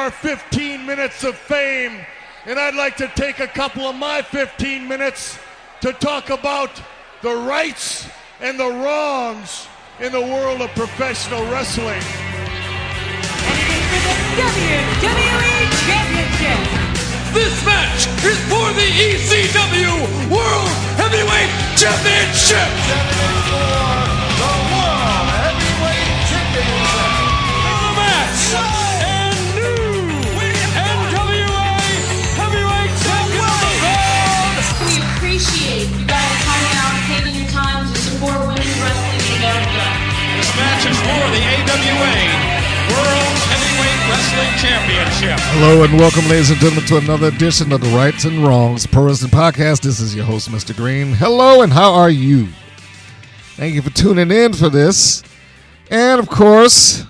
your 15 minutes of fame, and I'd like to take a couple of my 15 minutes to talk about the rights and the wrongs in the world of professional wrestling. And it is for the WWE Championship. This match is for the ECW World Heavyweight Championship. The World Heavyweight Championship. The match and new NWA Heavyweight Champion of the world. We appreciate you guys coming out and taking your time to support women's wrestling in America. This match is for the AWA World Heavyweight Wrestling Championship. Hello and welcome, ladies and gentlemen, to another edition of the Rights and Wrongs Pro Wrestling Podcast. This is your host, Mr. Green. Hello, and how are you? Thank you for tuning in for this. And, of course,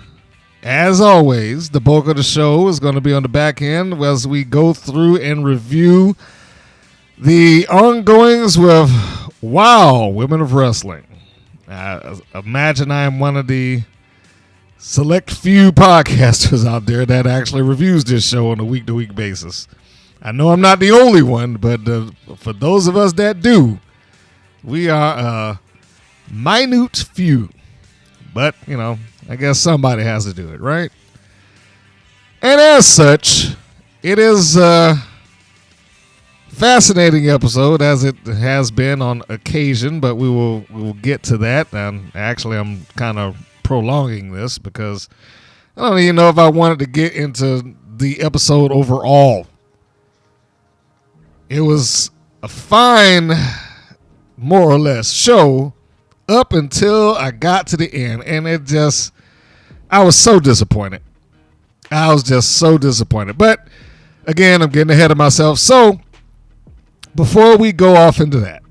as always, the bulk of the show is going to be on the back end as we go through and review the ongoings with WOW, Women of Wrestling. Imagine I am one of the select few podcasters out there that actually reviews this show on a week-to-week basis. I know I'm not the only one, but for those of us that do, we are a minute few. But, you know, I guess somebody has to do it, right? And as such, it is a fascinating episode, as it has been on occasion, but we will get to that. And actually, I'm kind of prolonging this because I don't even know if I wanted to get into the episode overall. It was a fine, more or less, show up until I got to the end, and I was so disappointed. I was just so disappointed. But again, I'm getting ahead of myself. So before we go off into that,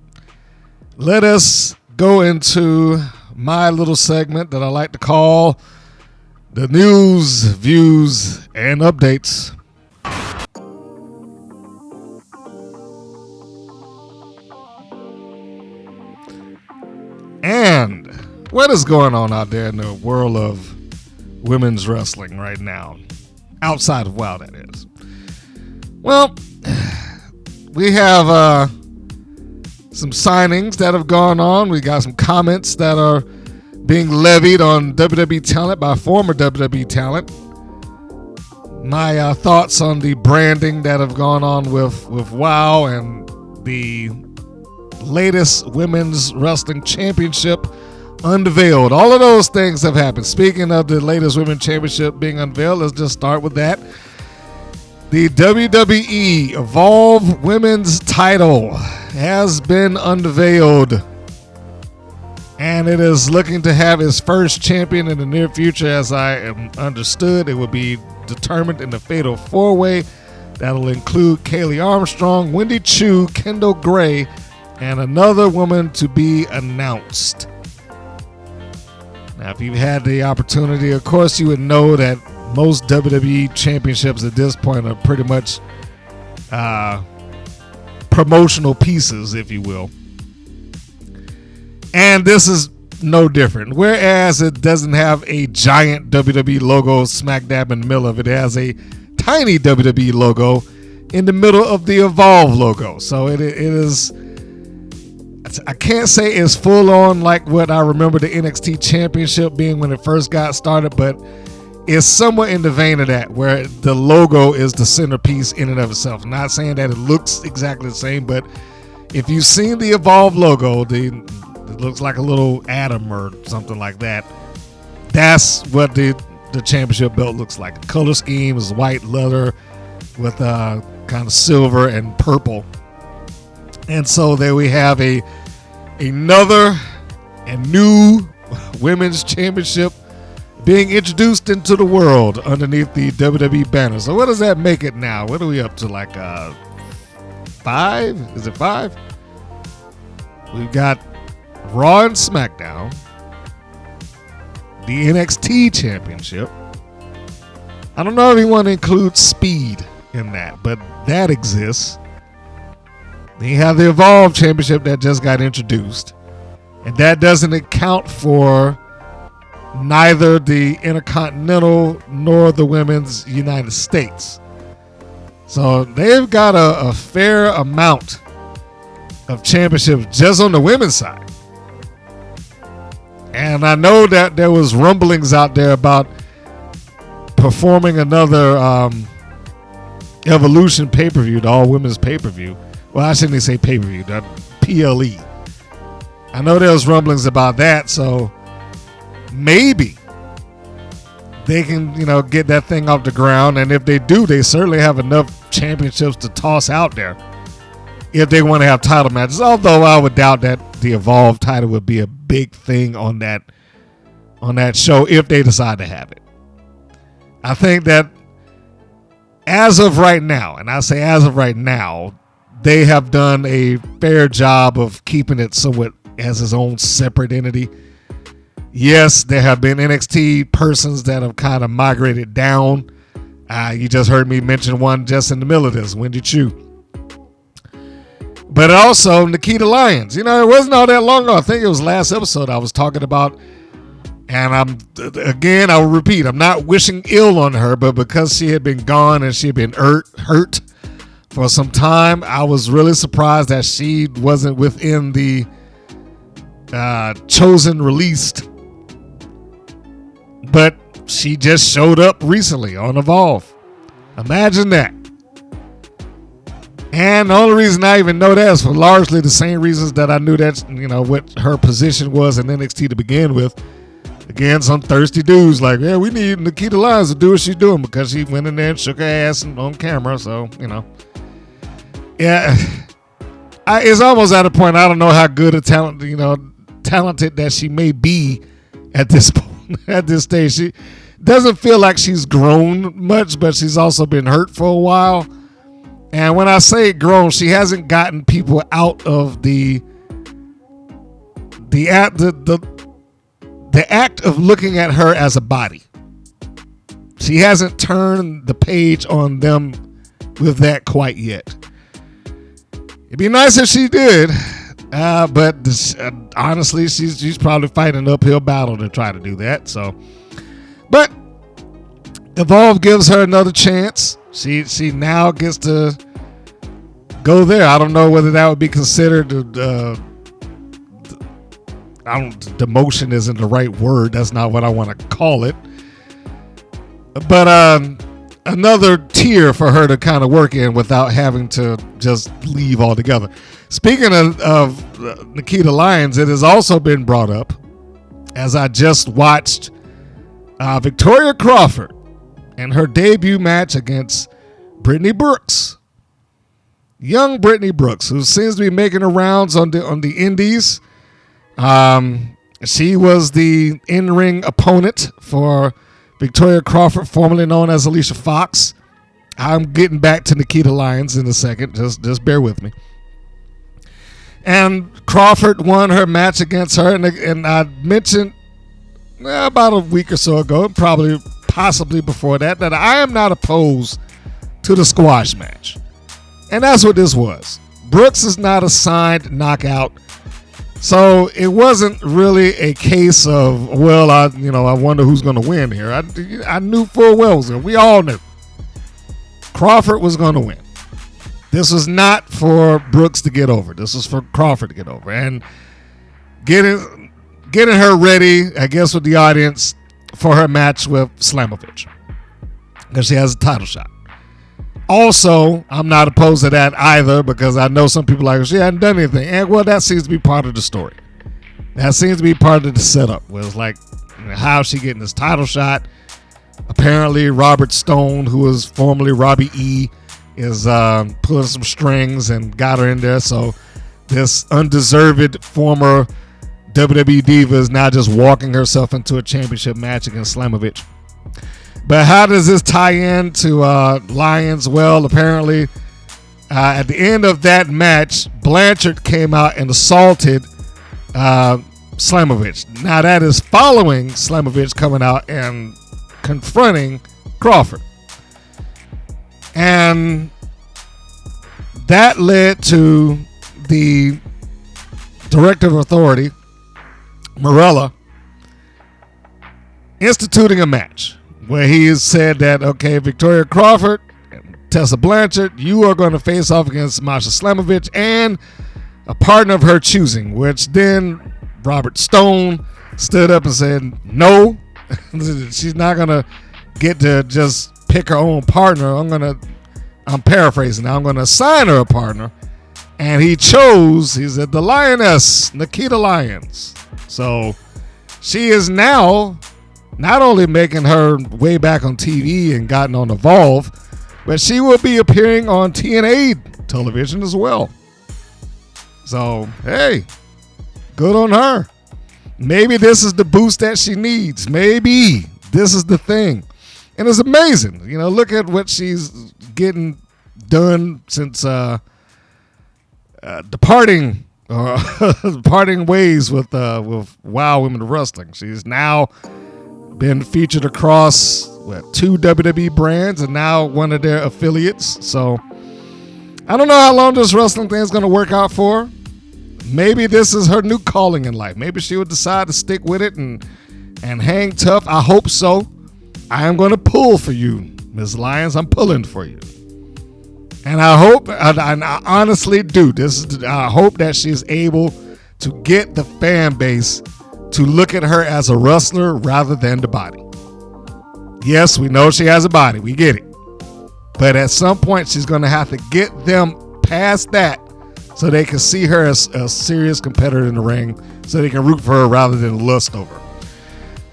let us go into my little segment that I like to call the news, views, and updates. And what is going on out there in the world of women's wrestling right now? Outside of WOW, that is. Well, we have some signings that have gone on. We got some comments that are being levied on WWE talent by former WWE talent. My thoughts on the branding that have gone on with WOW and the latest women's wrestling championship unveiled. All of those things have happened. Speaking of the latest women's championship being unveiled, let's just start with that. The WWE Evolve Women's title has been unveiled, and it is looking to have its first champion in the near future. As I am understood, it will be determined in the Fatal 4-Way. That'll include Kaylee Armstrong, Wendy Chu, Kendall Gray, and another woman to be announced. Now, if you've had the opportunity, of course, you would know that most WWE championships at this point are pretty much promotional pieces, if you will. And this is no different. Whereas it doesn't have a giant WWE logo smack dab in the middle of it, it has a tiny WWE logo in the middle of the Evolve logo. So it is, I can't say it's full on like what I remember the NXT championship being when it first got started, but it's somewhat in the vein of that, where the logo is the centerpiece in and of itself. Not saying that it looks exactly the same, but if you've seen the Evolve logo, it looks like a little atom or something like that. That's what the championship belt looks like. The color scheme is white leather with kind of silver and purple. And so there we have another and new women's championship being introduced into the world underneath the WWE banner. So what does that make it now? What are we up to, like 5? Is it 5? We've got Raw and SmackDown, the NXT Championship. I don't know if you want to include Speed in that, but that exists. Then you have the Evolve Championship that just got introduced, and that doesn't account for neither the Intercontinental nor the Women's United States. So they've got a fair amount of championships just on the women's side. And I know that there was rumblings out there about performing another Evolution pay-per-view, the all-women's pay-per-view. Well, I shouldn't say pay-per-view, the PLE. I know there was rumblings about that, so maybe they can, get that thing off the ground. And if they do, they certainly have enough championships to toss out there if they want to have title matches. Although I would doubt that the Evolve title would be a big thing on that show if they decide to have it. I think that as of right now, and I say as of right now, they have done a fair job of keeping it somewhat as its own separate entity. Yes, there have been NXT persons that have kind of migrated down. You just heard me mention one just in the middle of this, Wendy Chu. But also Nikita Lyons. It wasn't all that long ago. I think it was last episode I was talking about. And I will repeat, I'm not wishing ill on her, but because she had been gone and she had been hurt for some time, I was really surprised that she wasn't within the chosen released. But she just showed up recently on Evolve. Imagine that. And the only reason I even know that is for largely the same reasons that I knew that, what her position was in NXT to begin with. Again, some thirsty dudes like, yeah, we need Nikita Lyons to do what she's doing because she went in there and shook her ass on camera. So, yeah, it's almost at a point. I don't know how good a talented that she may be at this point, at this stage. She doesn't feel like she's grown much, but she's also been hurt for a while. And when I say grown, she hasn't gotten people out of the act of looking at her as a body. She hasn't turned the page on them with that quite yet. It'd be nice if she did, but honestly, she's probably fighting an uphill battle to try to do that. So, but Evolve gives her another chance. She now gets to go there. I don't know whether that would be considered demotion isn't the right word. That's not what I want to call it. But another tier for her to kind of work in without having to just leave altogether. Speaking of Nikita Lyons, it has also been brought up as I just watched Victoria Crawford in her debut match against Brittany Brooks. Young Brittany Brooks, who seems to be making her rounds on the indies. She was the in-ring opponent for Victoria Crawford, formerly known as Alicia Fox. I'm getting back to Nikita Lyons in a second. Just bear with me. And Crawford won her match against her, and I mentioned about a week or so ago, possibly before that I am not opposed to the squash match. And that's what this was. Brooks is not a signed knockout. So it wasn't really a case of, well, I wonder who's going to win here. I knew full well we all knew Crawford was going to win. This was not for Brooks to get over. This was for Crawford to get over. And getting her ready, I guess, with the audience for her match with Slamovich. Because she has a title shot. Also, I'm not opposed to that either because I know some people like, she hadn't done anything. And, well, that seems to be part of the story. That seems to be part of the setup. Where it's like, how's she getting this title shot? Apparently, Robert Stone, who was formerly Robbie E., is pulling some strings and got her in there. So this undeserved former WWE diva is now just walking herself into a championship match against Slamovich. But how does this tie in to Lyons? Well, apparently, at the end of that match, Blanchard came out and assaulted Slamovich. Now, that is following Slamovich coming out and confronting Crawford. And that led to the Director of Authority, Morella, instituting a match where he has said that, okay, Victoria Crawford and Tessa Blanchard, you are going to face off against Masha Slamovich and a partner of her choosing, which then Robert Stone stood up and said, no, she's not going to get to just pick her own partner. I'm paraphrasing now, I'm going to assign her a partner. And he said, the Lioness, Nikita Lyons. So she is now not only making her way back on TV and gotten on Evolve, but she will be appearing on TNA television as well. So, hey, good on her. Maybe this is the boost that she needs. Maybe this is the thing. And it's amazing. You know, look at what she's getting done since departing ways with Wow Women of Wrestling. She's now been featured across 2 WWE brands and now one of their affiliates. So I don't know how long this wrestling thing is going to work out for her. Maybe this is her new calling in life. Maybe she would decide to stick with it and hang tough. I hope so. I am going to pull for you, Ms. Lyons. I'm pulling for you. And I hope, I honestly do, I hope that she's able to get the fan base to look at her as a wrestler rather than the body. Yes, we know she has a body. We get it. But at some point, she's going to have to get them past that so they can see her as a serious competitor in the ring, so they can root for her rather than lust over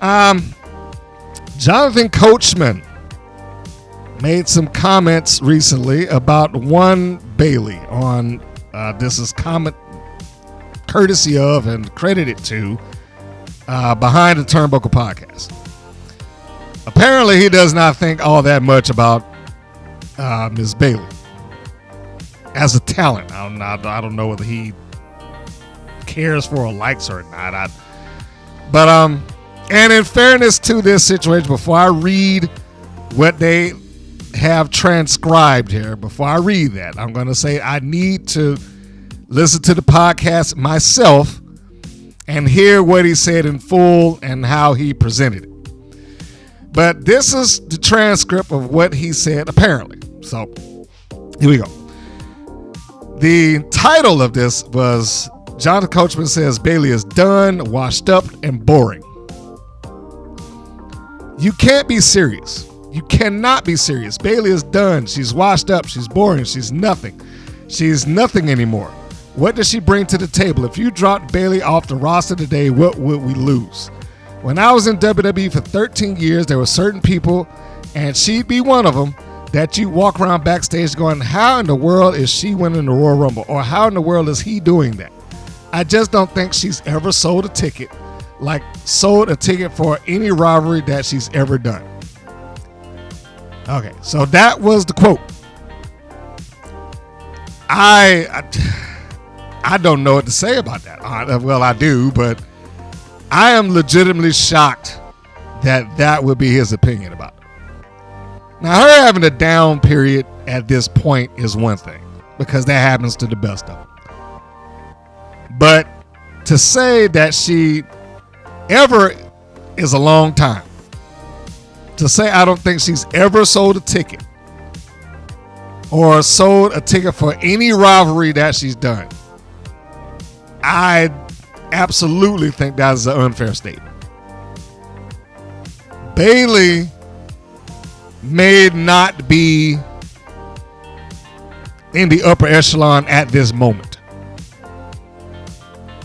her. Jonathan Coachman made some comments recently about one Bailey on this is comment courtesy of and credited to Behind the Turnbuckle podcast. Apparently, he does not think all that much about Ms. Bailey as a talent. I don't know whether he cares for or likes her or not. But and in fairness to this situation, before I read what they have transcribed here, before I read that, I'm going to say I need to listen to the podcast myself and hear what he said in full and how he presented it. But this is the transcript of what he said, apparently. So here we go. The title of this was Jonathan Coachman says Bailey is done, washed up, and boring. You can't be serious. You cannot be serious. Bailey is done. She's washed up. She's boring. She's nothing. She's nothing anymore. What does she bring to the table? If you dropped Bailey off the roster today, what would we lose? When I was in WWE for 13 years, there were certain people, and she'd be one of them, that you walk around backstage going, how in the world is she winning the Royal Rumble? Or how in the world is he doing that? I just don't think she's ever sold a ticket for any rivalry that she's ever done. Okay, so that was the quote. I don't know what to say about that. Well, I do, but I am legitimately shocked that would be his opinion about it. Now, her having a down period at this point is one thing, because that happens to the best of them. But to say that she ever is a long time. To say I don't think she's ever sold a ticket or sold a ticket for any rivalry that she's done, I absolutely think that is an unfair statement. Bailey may not be in the upper echelon at this moment.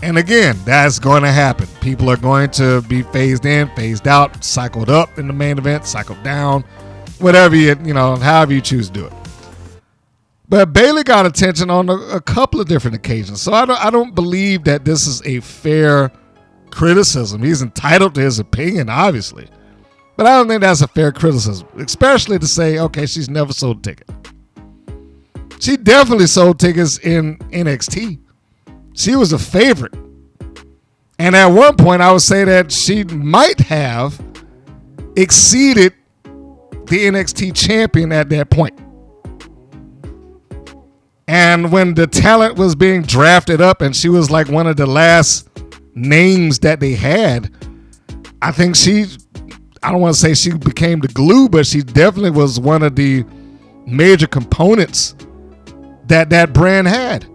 And again, that's going to happen. People are going to be phased in, phased out, cycled up in the main event, cycled down, whatever however you choose to do it. But Bailey got attention on a couple of different occasions. So I don't believe that this is a fair criticism. He's entitled to his opinion, obviously. But I don't think that's a fair criticism, especially to say, okay, she's never sold a ticket. She definitely sold tickets in NXT. She was a favorite. And at one point, I would say that she might have exceeded the NXT champion at that point. And when the talent was being drafted up and she was like one of the last names that they had, I think I don't want to say she became the glue, but she definitely was one of the major components that brand had.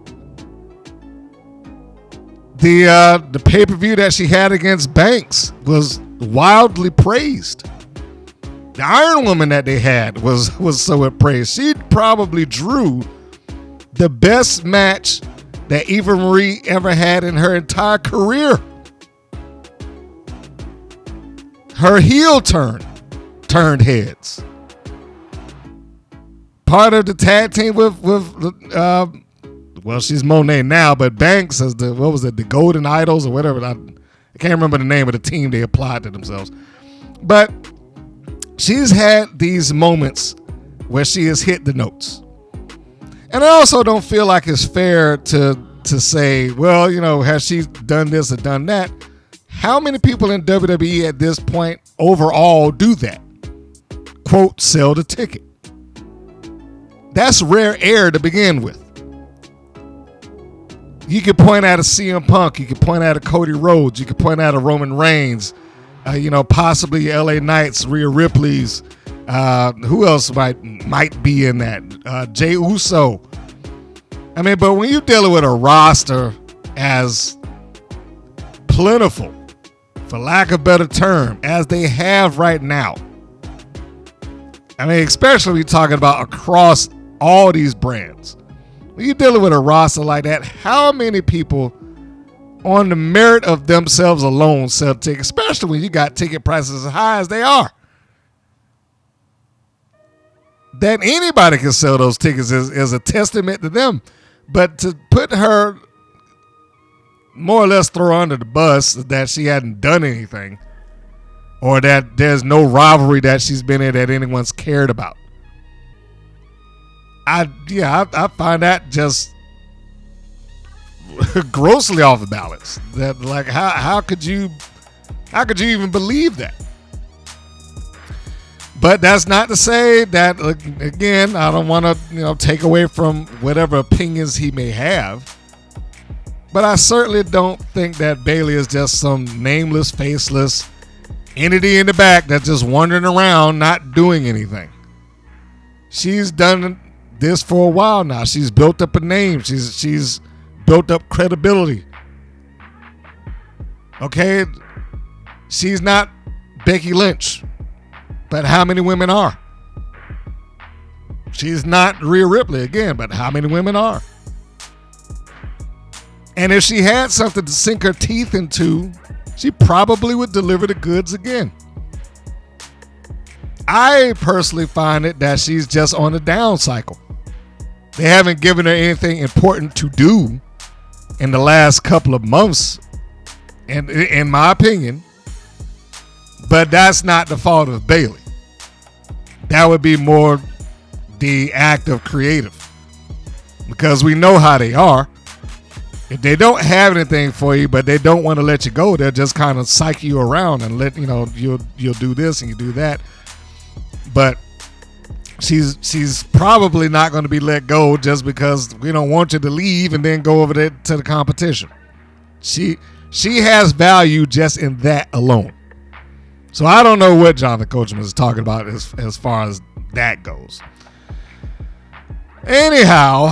The pay-per-view that she had against Banks was wildly praised. The Iron Woman that they had was so praised. She probably drew the best match that Eva Marie ever had in her entire career. Her heel turned heads. Part of the tag team with well, she's Monet now, but Banks as the Golden Idols or whatever. I can't remember the name of the team they applied to themselves. But she's had these moments where she has hit the notes. And I also don't feel like it's fair to say, well, has she done this or done that? How many people in WWE at this point overall do that? Quote, sell the ticket. That's rare air to begin with. You could point out a CM Punk. You could point out a Cody Rhodes. You could point out a Roman Reigns. Possibly LA Knights, Rhea Ripley's. Who else might be in that? Jey Uso. I mean, but when you're dealing with a roster as plentiful, for lack of a better term, as they have right now, I mean, especially when you're talking about across all these brands. When you're dealing with a roster like that, how many people on the merit of themselves alone sell tickets, especially when you got ticket prices as high as they are? That anybody can sell those tickets is a testament to them. But to put her, more or less throw her under the bus that she hadn't done anything, or that there's no rivalry that she's been in that anyone's cared about, I find that just grossly off balance. That, like, how could you even believe that? But that's not to say that, again, I don't want to take away from whatever opinions he may have. But I certainly don't think that Bayley is just some nameless, faceless entity in the back that's just wandering around not doing anything. She's done this for a while now. She's built up a name. She's built up credibility. Okay? She's not Becky Lynch. But how many women are? She's not Rhea Ripley again, but how many women are? And if she had something to sink her teeth into, she probably would deliver the goods again. I personally find it that she's just on a down cycle. They haven't given her anything important to do in the last couple of months, and in my opinion. But that's not the fault of Bayley. That would be more the act of creative, because we know how they are. If they don't have anything for you, but they don't want to let you go, they'll just kind of psych you around and let you'll do this and you do that. But she's probably not going to be let go just because we don't want you to leave and then go over there to the competition. She has value just in that alone. So I don't know what Jonathan Coachman is talking about as far as that goes. Anyhow,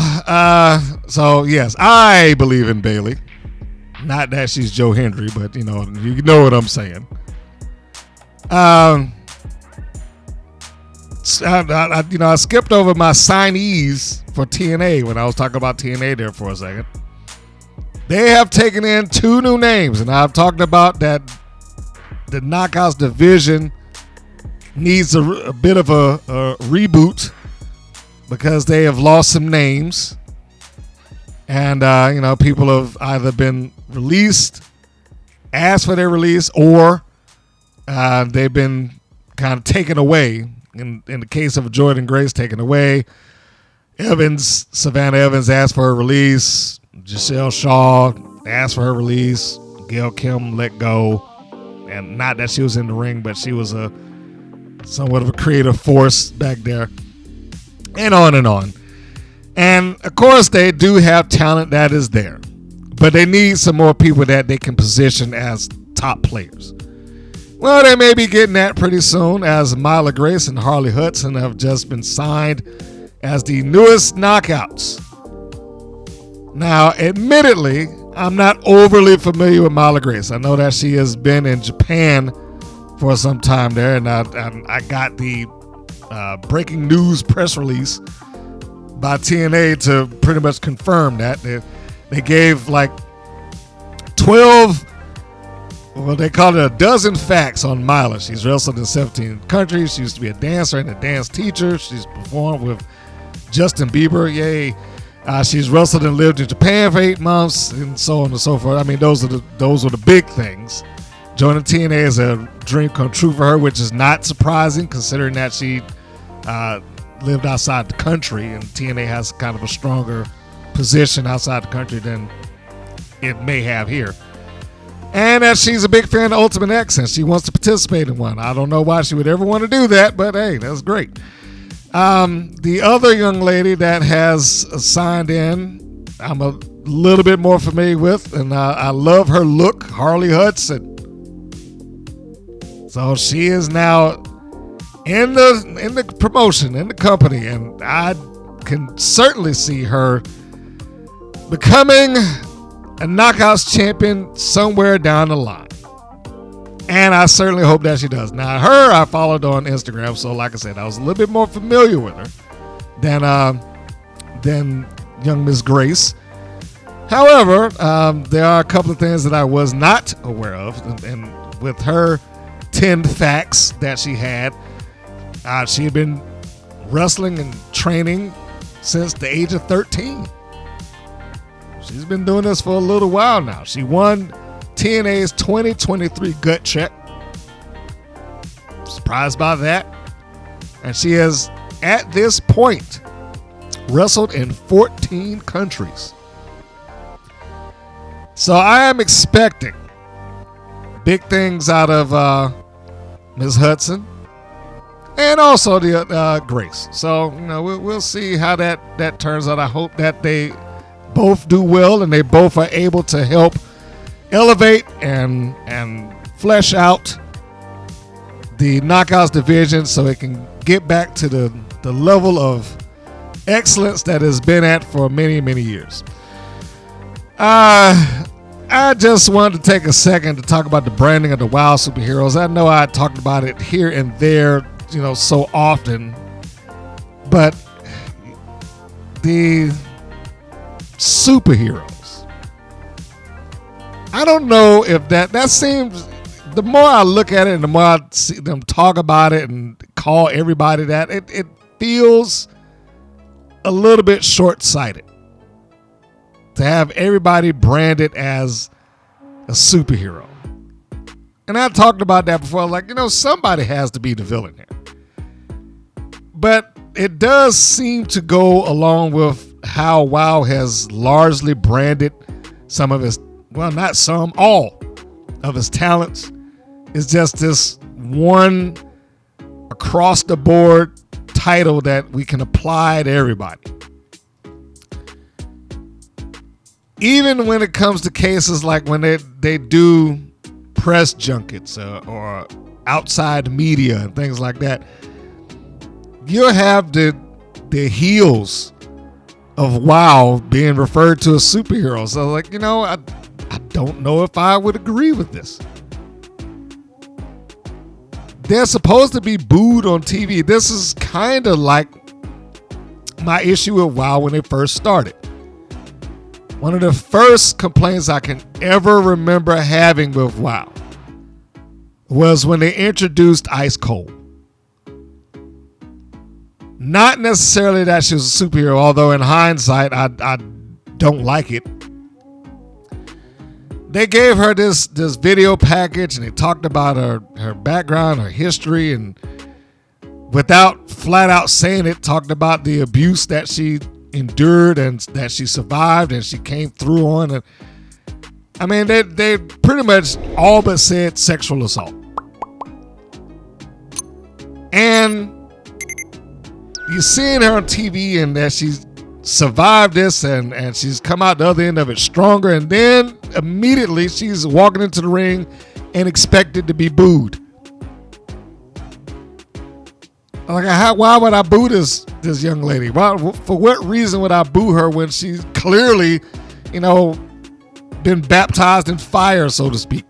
so yes, I believe in Bayley. Not that she's Joe Hendry, but you know what I'm saying. I skipped over my signees for TNA when I was talking about TNA there for a second. They have taken in 2 new names, and I've talked about that the Knockouts division needs a bit of a reboot because they have lost some names. And, people have either been released, asked for their release, or they've been kind of taken away. In the case of Jordan Grace, taken away. Savannah Evans asked for her release. Giselle Shaw asked for her release. Gail Kim let go. And not that she was in the ring, but she was somewhat of a creative force back there. And on and on. And, of course, they do have talent that is there. But they need some more people that they can position as top players. Well, they may be getting that pretty soon, as Myla Grace and Harley Hudson have just been signed as the newest knockouts. Now, admittedly, I'm not overly familiar with Myla Grace. I know that she has been in Japan for some time there, and I got the breaking news press release by TNA to pretty much confirm that. They gave like 12, well, they called it a dozen facts on Myla. She's wrestled in 17 countries. She used to be a dancer and a dance teacher. She's performed with Justin Bieber, yay. She's wrestled and lived in Japan for 8 months, and so on and so forth. I mean, those are the big things. Joining TNA is a dream come true for her, which is not surprising considering that she lived outside the country, and TNA has kind of a stronger position outside the country than it may have here. And that she's a big fan of Ultimate X and she wants to participate in one. I don't know why she would ever want to do that, but hey, that's great. The other young lady that has signed in, I'm a little bit more familiar with, and I love her look, Harley Hudson. So she is now in the promotion, in the company, and I can certainly see her becoming a Knockouts champion somewhere down the line. And I certainly hope that she does. Now, her I followed on Instagram, so like I said, I was a little bit more familiar with her than young Miss Grace. However, there are a couple of things that I was not aware of, and with her 10 facts that she had been wrestling and training since the age of 13. She's been doing this for a little while now. She won TNA's 2023 gut check. Surprised by that. And she has, at this point, wrestled in 14 countries. So I am expecting big things out of Ms. Hudson and also the Grace. So, we'll see how that turns out. I hope that they both do well and they both are able to help elevate and flesh out the Knockouts division so it can get back to the level of excellence that has been at for many, many years. I just wanted to take a second to talk about the branding of the WoW superheroes. I know I talked about it here and there, so often, but the superheroes, I don't know if that seems, the more I look at it and the more I see them talk about it and call everybody that, it feels a little bit short-sighted to have everybody branded as a superhero. And I talked about that before, like, somebody has to be the villain here. But it does seem to go along with how WoW has largely branded some of his, well, not some, all of his talents. It's just this one across the board title that we can apply to everybody. Even when it comes to cases like when they do press junkets or outside media and things like that, you'll have the heels of WoW being referred to as superheroes. So like, I don't know if I would agree with this. They're supposed to be booed on TV. This is kind of like my issue with WoW when it first started. One of the first complaints I can ever remember having with WoW was when they introduced Ice Cold. Not necessarily that she was a superhero, although in hindsight, I don't like it. They gave her this video package and they talked about her background, her history, and without flat out saying it, talked about the abuse that she endured and that she survived and she came through on. And I mean, they pretty much all but said sexual assault. And you're seeing her on TV and that she's survived this and she's come out the other end of it stronger, and then immediately she's walking into the ring and expected to be booed Like, why would I boo this young lady? For what reason would I boo her when she's clearly, been baptized in fire, so to speak?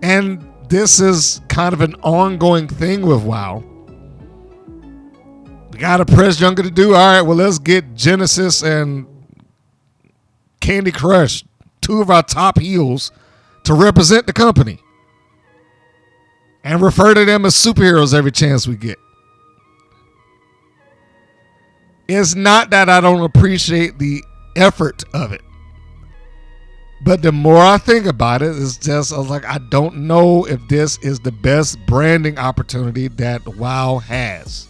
And this is kind of an ongoing thing with WoW. We got to press younger to do. All right, well, let's get Genesis and Candy Crush, two of our top heels, to represent the company. And refer to them as superheroes every chance we get. It's not that I don't appreciate the effort of it. But the more I think about it, it's just, I was like, I don't know if this is the best branding opportunity that WoW has.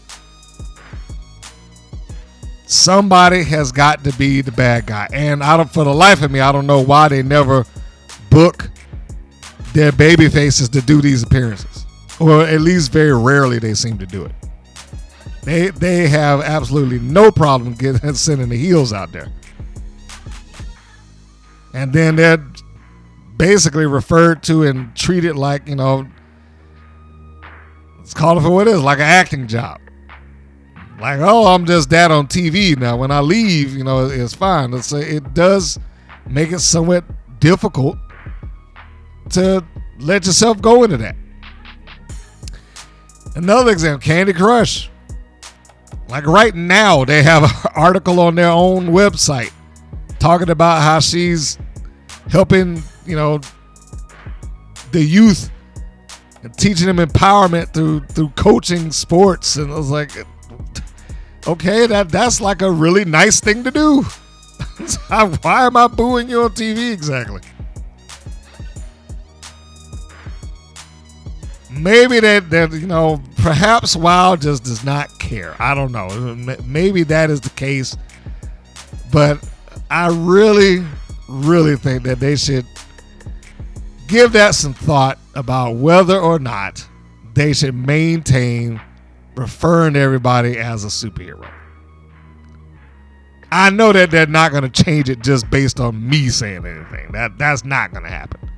Somebody has got to be the bad guy. And for the life of me, I don't know why they never book their baby faces to do these appearances. Or at least very rarely they seem to do it. They have absolutely no problem sending the heels out there. And then they're basically referred to and treated like, let's call it for what it is, like an acting job. Like, oh, I'm just that on TV. Now, when I leave, it's fine. It does make it somewhat difficult to let yourself go into that. Another example, Candy Crush. Like right now, they have an article on their own website talking about how she's helping, the youth and teaching them empowerment through coaching sports. And I was like, okay, that's like a really nice thing to do. Why am I booing you on TV exactly? Maybe that perhaps WoW just does not care. I don't know. Maybe that is the case. But I really, really think that they should give that some thought about whether or not they should maintain referring to everybody as a superhero. I know that they're not going to change it just based on me saying anything. That's not going to happen.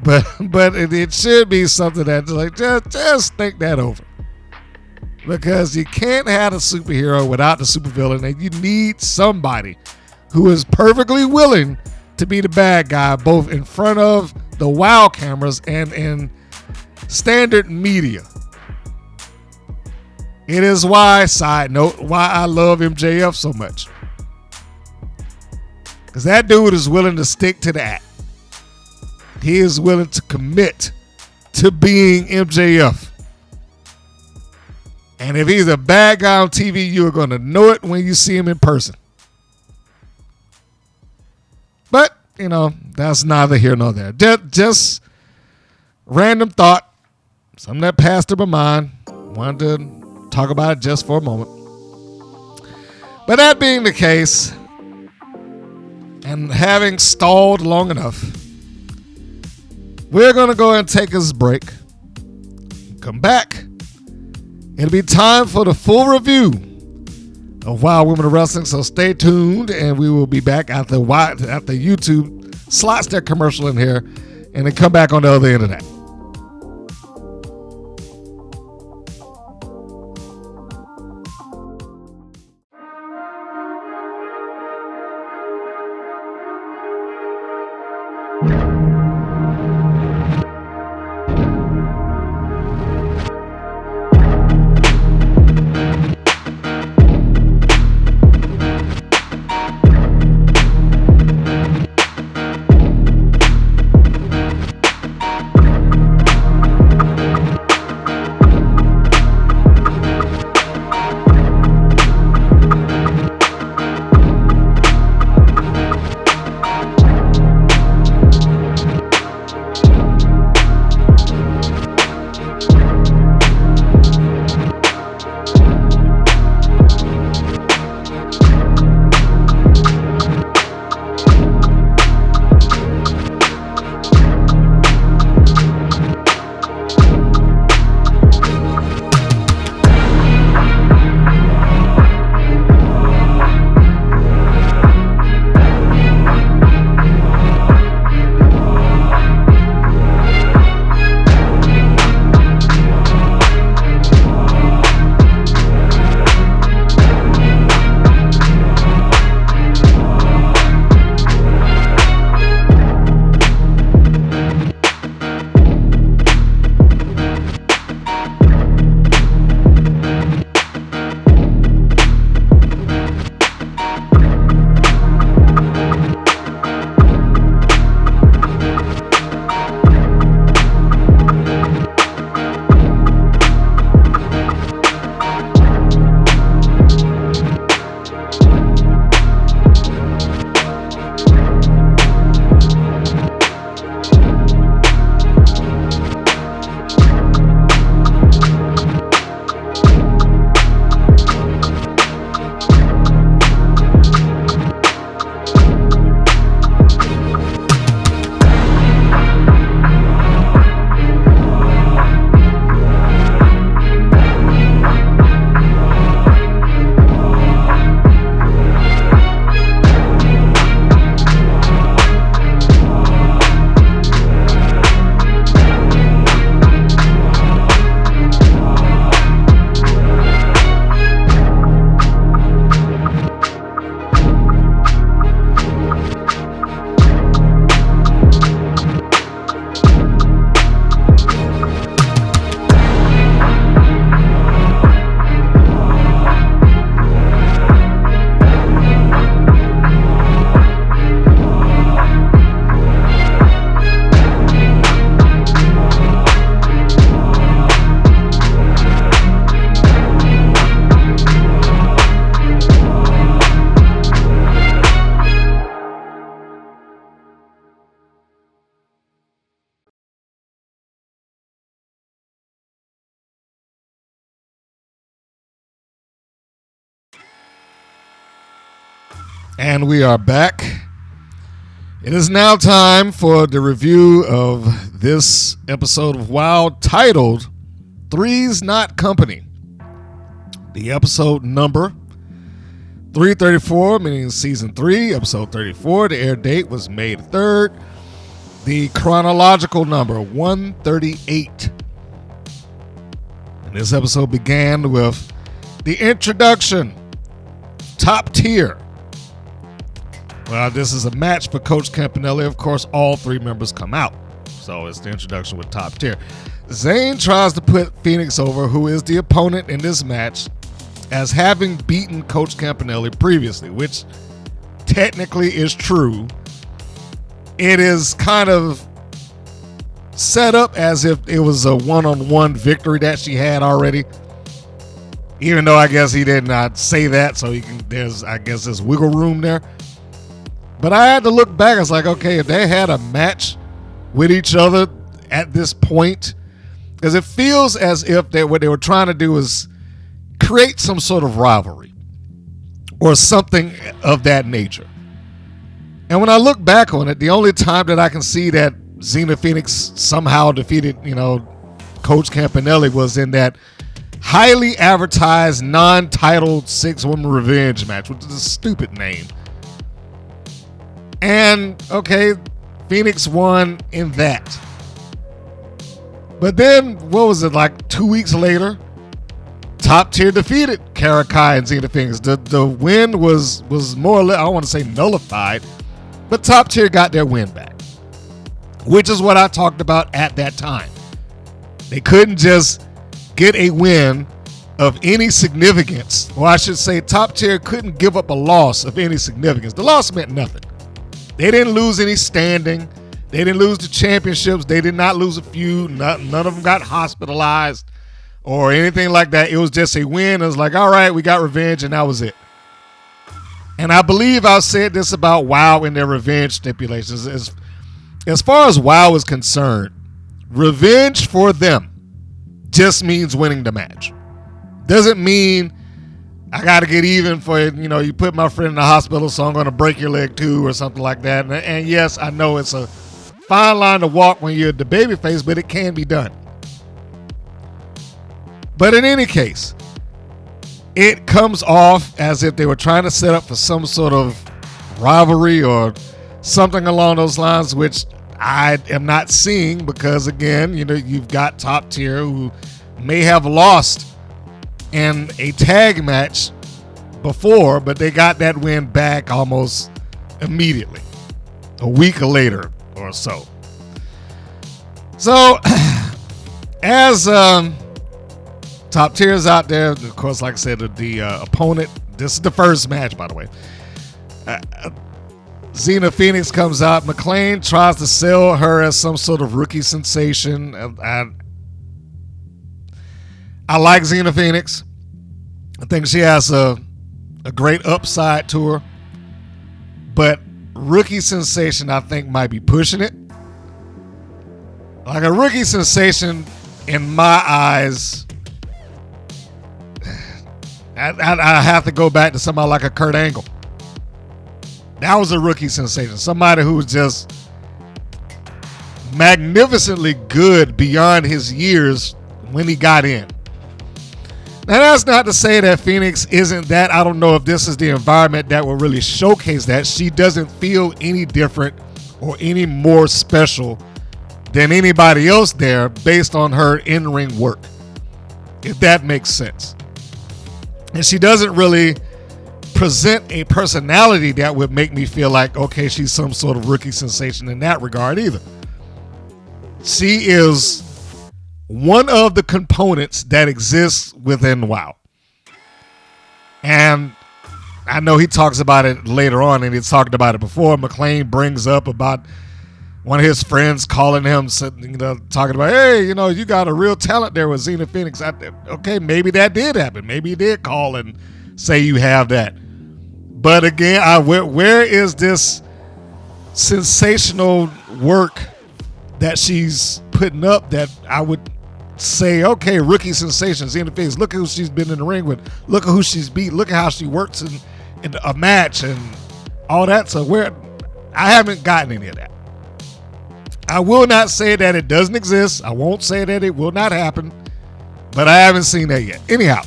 But it should be something that like just think that over, because you can't have a superhero without the supervillain, and you need somebody who is perfectly willing to be the bad guy, both in front of the WoW cameras and in standard media. It is why, side note, why I love MJF so much, because that dude is willing to stick to that. He is willing to commit to being MJF. And if he's a bad guy on TV, you're going to know it when you see him in person. But, that's neither here nor there. Just random thought. Something that passed through my mind. Wanted to talk about it just for a moment. But that being the case, and having stalled long enough, we're going to go ahead and take this break. Come back. It'll be time for the full review of WoW Women of Wrestling, so stay tuned, and we will be back after YouTube slots their commercial in here, and then come back on the other end of that. And we are back. It is now time for the review of this episode of WoW titled Three's Not Company. The episode number 334, meaning season 3, episode 34. The air date was May 3rd. The chronological number 138. And this episode began with the introduction. Top tier. Well, this is a match for Coach Campanelli. Of course, all three members come out. So it's the introduction with top tier. Zayn tries to put Phoenix over, who is the opponent in this match, as having beaten Coach Campanelli previously, which technically is true. It is kind of set up as if it was a one-on-one victory that she had already. Even though I guess he did not say that, so there's wiggle room there. But I had to look back. I was like, okay, if they had a match with each other at this point, because it feels as if what they were trying to do was create some sort of rivalry or something of that nature. And when I look back on it, the only time that I can see that Xena Phoenix somehow defeated, Coach Campanelli was in that highly advertised, non-titled 6-woman revenge match, which is a stupid name. And, okay, Phoenix won in that. But then, what was it, like 2 weeks later, Top Tier defeated Karakai and Xena Phoenix. The win was more or less, I don't want to say nullified, but Top Tier got their win back, which is what I talked about at that time. They couldn't just get a win of any significance. Or I should say Top Tier couldn't give up a loss of any significance. The loss meant nothing. They didn't lose any standing. They didn't lose the championships. They did not lose a feud. None of them got hospitalized or anything like that. It was just a win. It was like, all right, we got revenge, and that was it. And I believe I said this about WoW in their revenge stipulations. As far as WoW is concerned, revenge for them just means winning the match. Doesn't mean I got to get even for, you put my friend in the hospital, so I'm going to break your leg too or something like that. And yes, I know it's a fine line to walk when you're the babyface, but it can be done. But in any case, it comes off as if they were trying to set up for some sort of rivalry or something along those lines, which I am not seeing because, again, you've got Top Tier who may have lost in a tag match before, but they got that win back almost immediately, a week later or so. So, as Top Tier is out there, of course, like I said, the opponent, this is the first match, by the way. Xena Phoenix comes out. McClain tries to sell her as some sort of rookie sensation. I like Xena Phoenix. I think she has a great upside to her. But rookie sensation, I think, might be pushing it. Like a rookie sensation, in my eyes, I have to go back to somebody like a Kurt Angle. That was a rookie sensation. Somebody who was just magnificently good beyond his years when he got in. Now, that's not to say that Phoenix isn't that. I don't know if this is the environment that will really showcase that. She doesn't feel any different or any more special than anybody else there based on her in-ring work, if that makes sense. And she doesn't really present a personality that would make me feel like, okay, she's some sort of rookie sensation in that regard either. She is one of the components that exists within WoW. And I know he talks about it later on, and he's talked about it before. McClain brings up about one of his friends calling him, talking about, hey, you got a real talent there with Xena Phoenix. Okay, maybe that did happen. Maybe he did call and say you have that. But again, where is this sensational work that she's putting up that I would say, okay, rookie sensation, Xena Phoenix. Look at who she's been in the ring with. Look at who she's beat. Look at how she works in a match and all that. So I haven't gotten any of that. I will not say that it doesn't exist. I won't say that it will not happen, but I haven't seen that yet. Anyhow,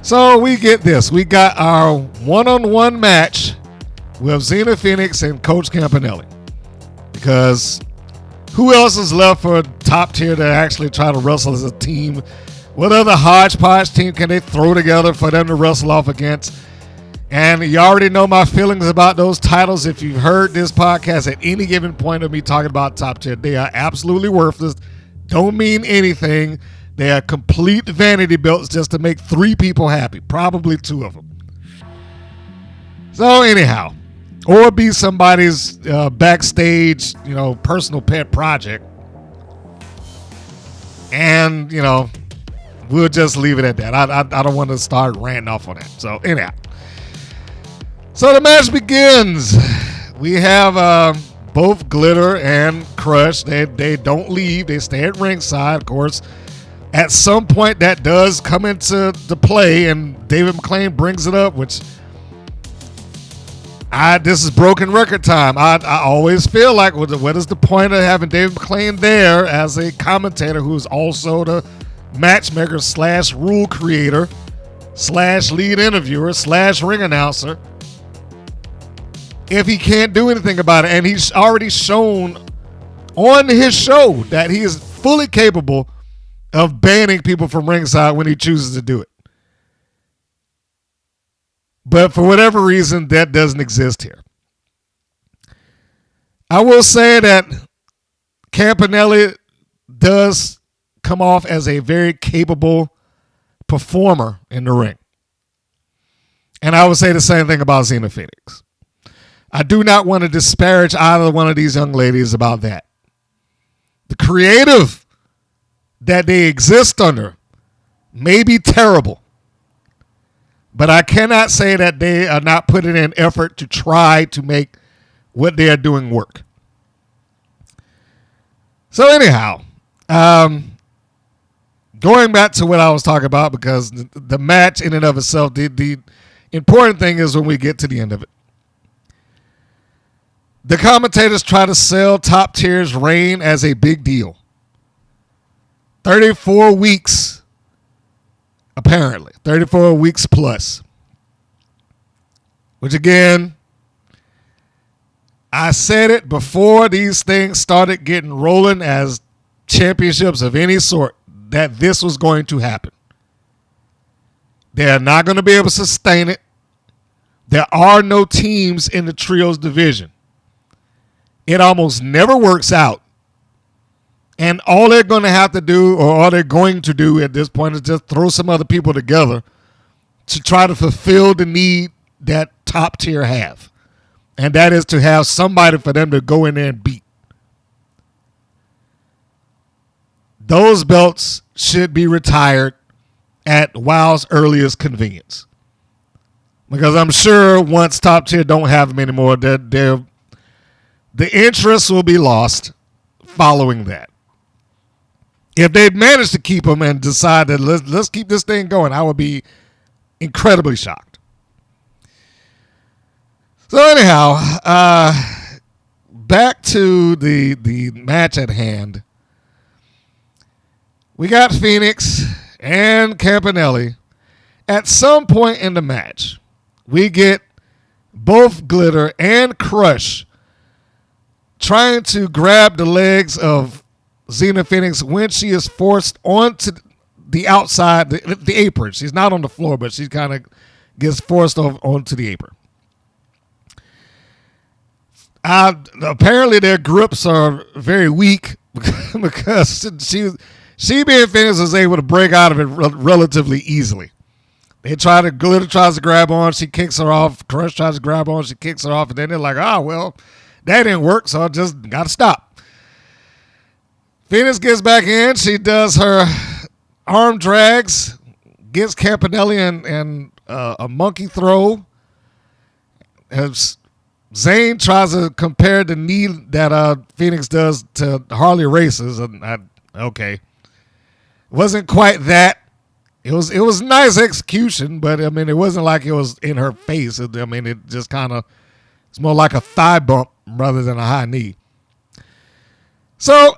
so we get this. We got our one-on-one match with Xena Phoenix and Coach Campanelli, because who else is left for top tier to actually try to wrestle as a team? What other hodgepodge team can they throw together for them to wrestle off against? And you already know my feelings about those titles. If you've heard this podcast at any given point of me talking about top tier, they are absolutely worthless. Don't mean anything. They are complete vanity belts just to make 3 people happy, probably 2 of them. So anyhow, or be somebody's backstage, personal pet project. And, we'll just leave it at that. I don't want to start ranting off on that. So anyhow. So the match begins. We have both Glitter and Crush. They don't leave. They stay at ringside. Of course, at some point that does come into the play, and David McClain brings it up, which this is broken record time. I always feel like, what is the point of having David McClain there as a commentator who's also the matchmaker / rule creator / lead interviewer / ring announcer, if he can't do anything about it? And he's already shown on his show that he is fully capable of banning people from ringside when he chooses to do it. But for whatever reason, that doesn't exist here. I will say that Campanelli does come off as a very capable performer in the ring. And I would say the same thing about Xena Phoenix. I do not want to disparage either one of these young ladies about that. The creative that they exist under may be terrible, but I cannot say that they are not putting in effort to try to make what they are doing work. So anyhow, going back to what I was talking about, because the match in and of itself, the important thing is when we get to the end of it. The commentators try to sell top tier's reign as a big deal. 34 weeks, apparently. 34 weeks plus. Which again, I said it before these things started getting rolling as championships of any sort, that this was going to happen. They're not going to be able to sustain it. There are no teams in the trios division. It almost never works out. And all they're going to have to do, or all they're going to do at this point, is just throw some other people together to try to fulfill the need that top tier have. And that is to have somebody for them to go in there and beat. Those belts should be retired at WOW's earliest convenience. Because I'm sure once top tier don't have them anymore, the interest will be lost following that. If they manage to keep them and decide that let's keep this thing going, I would be incredibly shocked. So anyhow, back to the match at hand. We got Phoenix and Campanelli. At some point in the match, we get both Glitter and Crush trying to grab the legs of Xena Phoenix when she is forced onto the outside, the apron. She's not on the floor, but she kind of gets forced onto the apron. Apparently their grips are very weak because she being Phoenix was able to break out of it relatively easily. Glitter tries to grab on, she kicks her off. Crush tries to grab on, she kicks her off, and then they're like, well, that didn't work, so I just got to stop. Phoenix gets back in. She does her arm drags, gets Campanelli and a monkey throw. As Zane tries to compare the knee that Phoenix does to Harley Race's. Okay. Wasn't quite that. It was nice execution, but I mean, it wasn't like it was in her face. I mean, it just kind of It's more like a thigh bump rather than a high knee. So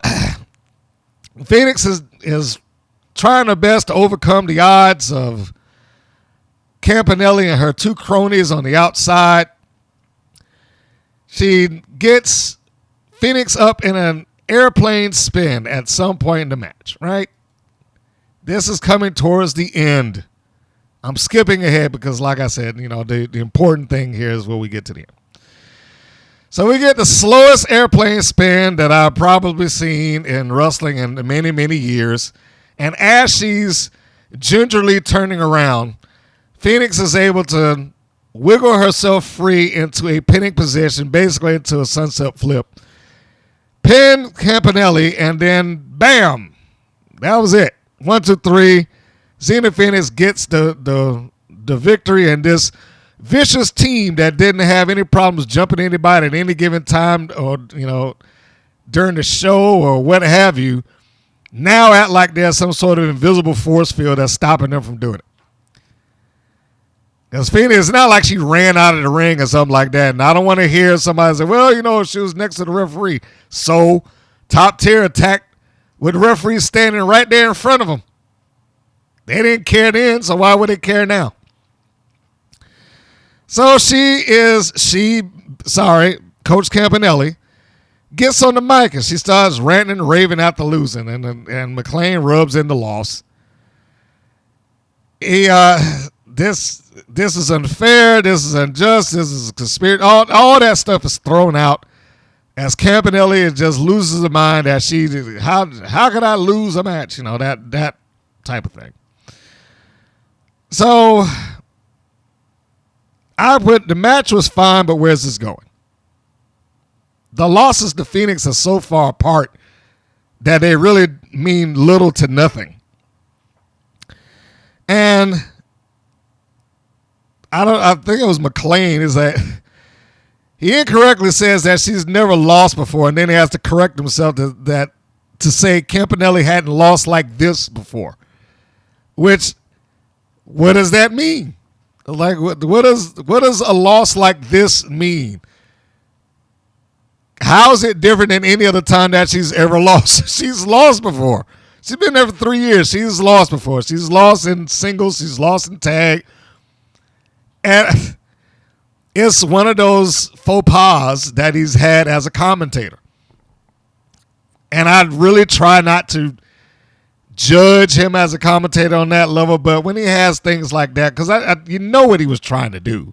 Phoenix is trying her best to overcome the odds of Campanelli and her two cronies on the outside. She gets Phoenix up in an airplane spin at some point in the match, right? This is coming towards the end. I'm skipping ahead because, like I said, the important thing here is when we get to the end. So we get the slowest airplane spin that I've probably seen in wrestling in many, many years. And as she's gingerly turning around, Phoenix is able to wiggle herself free into a pinning position, basically into a sunset flip. Pin Campanelli, and then bam! That was it. 1, 2, 3. Xena Phoenix gets the victory, and this vicious team that didn't have any problems jumping anybody at any given time or, during the show or what have you, now act like there's some sort of invisible force field that's stopping them from doing it. Because Phoenix, it's not like she ran out of the ring or something like that. And I don't want to hear somebody say, well, she was next to the referee. So Top Tier attacked with the referee standing right there in front of them. They didn't care then, so why would they care now? So Coach Campanelli gets on the mic and she starts ranting and raving after losing, and McLean rubs in the loss. This is unfair. This is unjust. This is a conspiracy. All that stuff is thrown out as Campanelli just loses her mind. That how could I lose a match? That type of thing. So the match was fine, but where's this going? The losses to Phoenix are so far apart that they really mean little to nothing. And I think it was McLean, is that he incorrectly says that she's never lost before, and then he has to correct himself to say Campanelli hadn't lost like this before. Which, what does that mean? Like, what does a loss like this mean? How is it different than any other time that she's ever lost? She's lost before. She's been there for 3 years. She's lost before. She's lost in singles. She's lost in tag. And it's one of those faux pas that he's had as a commentator. And I really try not to judge him as a commentator on that level, but when he has things like that, because you know what he was trying to do.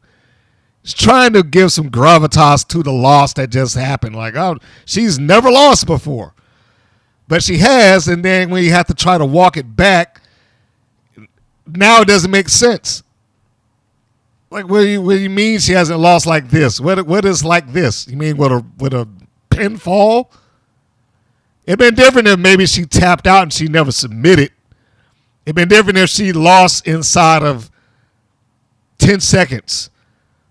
He's trying to give some gravitas to the loss that just happened. Like, oh, she's never lost before. But she has, and then when you have to try to walk it back, now it doesn't make sense. Like, what do you mean she hasn't lost like this? What is like this? You mean with a pinfall? It'd been different if maybe she tapped out and she never submitted. It'd been different if she lost inside of 10 seconds.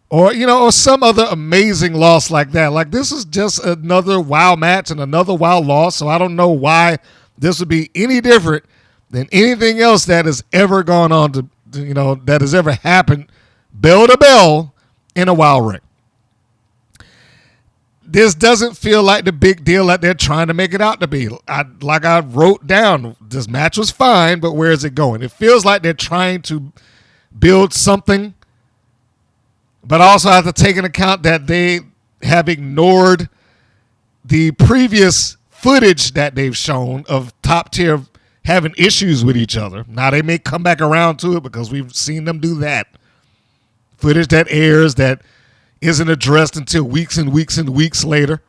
Or, or some other amazing loss like that. Like, this is just another WoW match and another WoW loss, so I don't know why this would be any different than anything else that has ever gone on that has ever happened bell to bell in a WoW ring. This doesn't feel like the big deal that they're trying to make it out to be. Like I wrote down, this match was fine, but where is it going? It feels like they're trying to build something, but also have to take into account that they have ignored the previous footage that they've shown of Top Tier having issues with each other. Now, they may come back around to it because we've seen them do that. Footage that airs that isn't addressed until weeks and weeks and weeks later.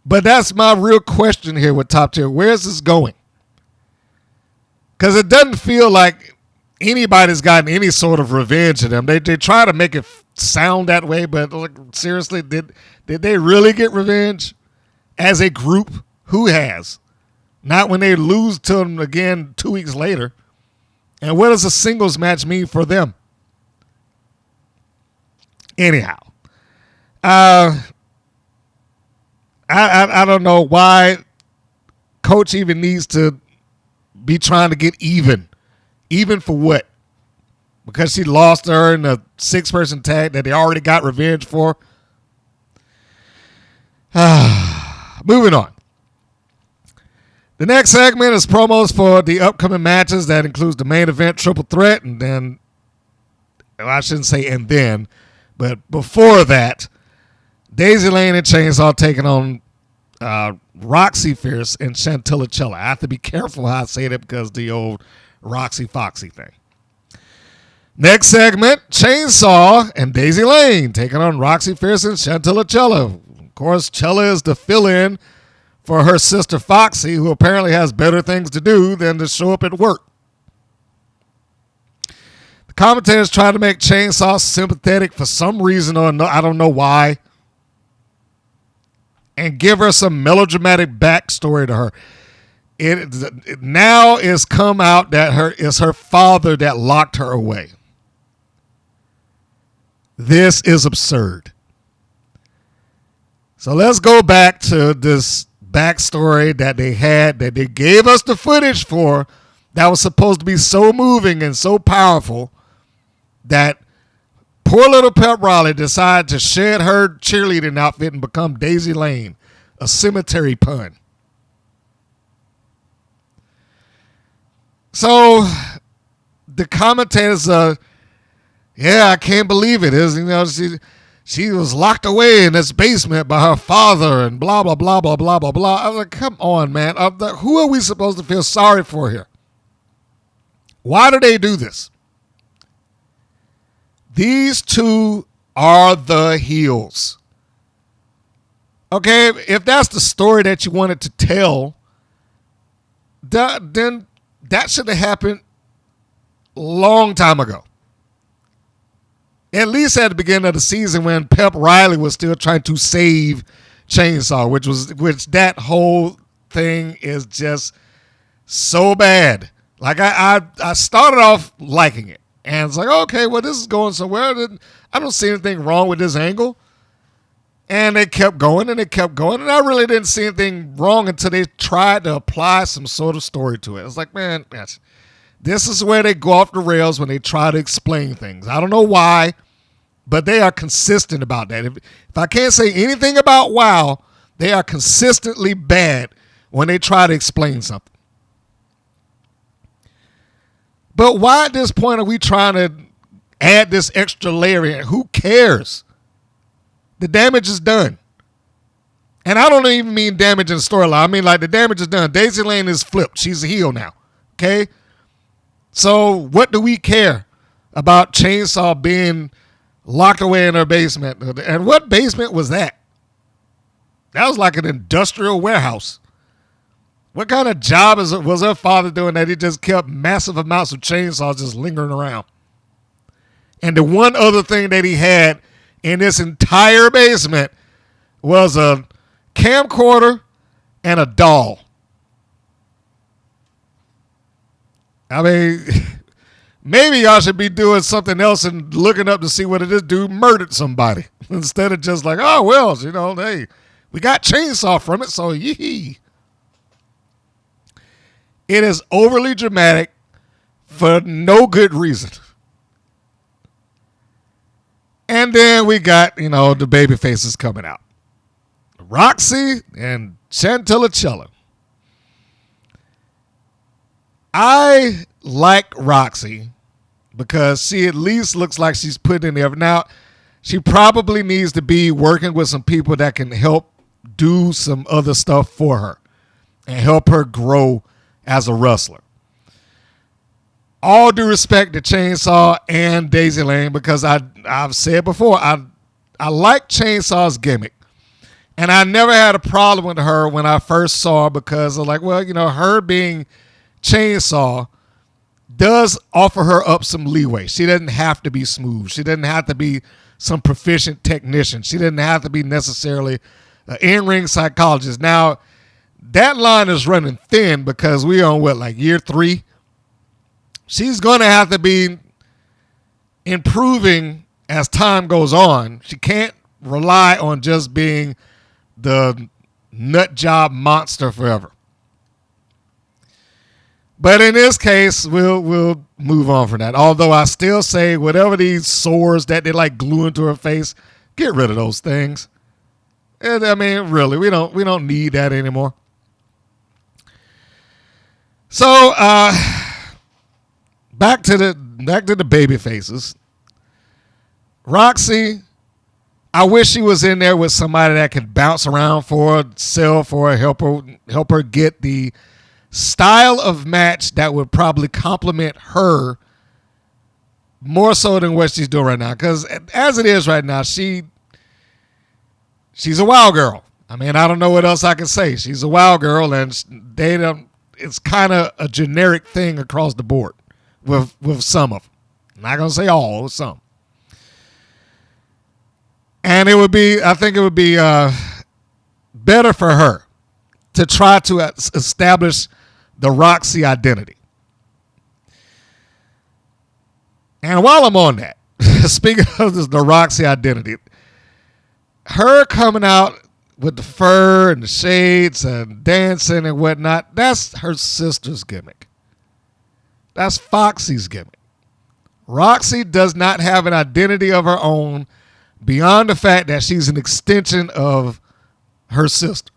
But that's my real question here with Top Tier. Where is this going? Because it doesn't feel like anybody's gotten any sort of revenge of them. They try to make it sound that way, but seriously, did they really get revenge as a group? Who has? Not when they lose to them again 2 weeks later. And what does a singles match mean for them? Anyhow, I don't know why Coach even needs to be trying to get even. Even for what? because she lost her in the 6-person tag that they already got revenge for. Moving on. The next segment is promos for the upcoming matches. That includes the main event triple threat, and then, well, I shouldn't say and then, but before that, Daisy Lane and Chainsaw taking on Roxy Fierce and Chantilly Chella. I have to be careful how I say that because the old Roxy Foxy thing. Next segment, Chainsaw and Daisy Lane taking on Roxy Fierce and Chantilly Chella. Of course, Chella is the fill-in for her sister Foxy, who apparently has better things to do than to show up at work. The commentators try to make Chainsaw sympathetic for some reason or no, I don't know why, and give her some melodramatic backstory to her. It now is come out that it's her father that locked her away. This is absurd. So let's go back to this backstory that they had, that they gave us the footage for, that was supposed to be so moving and so powerful that poor little Pep Riley decided to shed her cheerleading outfit and become Daisy Lane, a cemetery pun. So the commentators, yeah, I can't believe it. She was locked away in this basement by her father and blah, blah, blah, blah, blah, blah, blah. I was like, come on, man. Who are we supposed to feel sorry for here? Why do they do this? These two are the heels. Okay, if that's the story that you wanted to tell, then that should have happened a long time ago. At least at the beginning of the season when Pep Riley was still trying to save Chainsaw, which that whole thing is just so bad. Like I started off liking it. And it's like, okay, well, this is going somewhere. I don't see anything wrong with this angle. And they kept going and they kept going. And I really didn't see anything wrong until they tried to apply some sort of story to it. It's like, man, this is where they go off the rails when they try to explain things. I don't know why, but they are consistent about that. If I can't say anything about WoW, they are consistently bad when they try to explain something. But why at this point are we trying to add this extra layer in? Who cares? The damage is done. And I don't even mean damage in storyline. I mean, like, the damage is done. Daisy Lane is flipped. She's a heel now. Okay? So what do we care about Chainsaw being locked away in her basement? And what basement was that? That was like an industrial warehouse. What kind of job was her father doing that he just kept massive amounts of chainsaws just lingering around? And the one other thing that he had in this entire basement was a camcorder and a doll. I mean, maybe y'all should be doing something else and looking up to see whether this dude murdered somebody instead of just like, oh, well, hey, we got chainsaw from it, so yee. It is overly dramatic for no good reason. And then we got, the baby faces coming out. Roxy and Chantilly Chella. I like Roxy because she at least looks like she's putting in the effort. Now, she probably needs to be working with some people that can help do some other stuff for her and help her grow as a wrestler. All due respect to Chainsaw and Daisy Lane, because I've said before, I like Chainsaw's gimmick. And I never had a problem with her when I first saw her because of her being Chainsaw does offer her up some leeway. She doesn't have to be smooth. She doesn't have to be some proficient technician. She doesn't have to be necessarily an in-ring psychologist. Now, that line is running thin because we're on year 3? She's going to have to be improving as time goes on. She can't rely on just being the nut job monster forever. But in this case, we'll move on from that. Although I still say whatever these sores that they like glue into her face, get rid of those things. And, I mean, really, we don't need that anymore. So back to the baby faces. Roxy, I wish she was in there with somebody that could bounce around for her, sell for her, help her get the style of match that would probably complement her more so than what she's doing right now. Because as it is right now, she's a wild girl. I mean, I don't know what else I can say. She's a wild girl, and it's kind of a generic thing across the board with some of them. I'm not gonna say all, some. And I think it would be better for her to try to establish the Roxy identity. And while I'm on that, speaking of the Roxy identity, her coming out with the fur and the shades and dancing and whatnot, that's her sister's gimmick. That's Foxy's gimmick. Roxy does not have an identity of her own beyond the fact that she's an extension of her sister.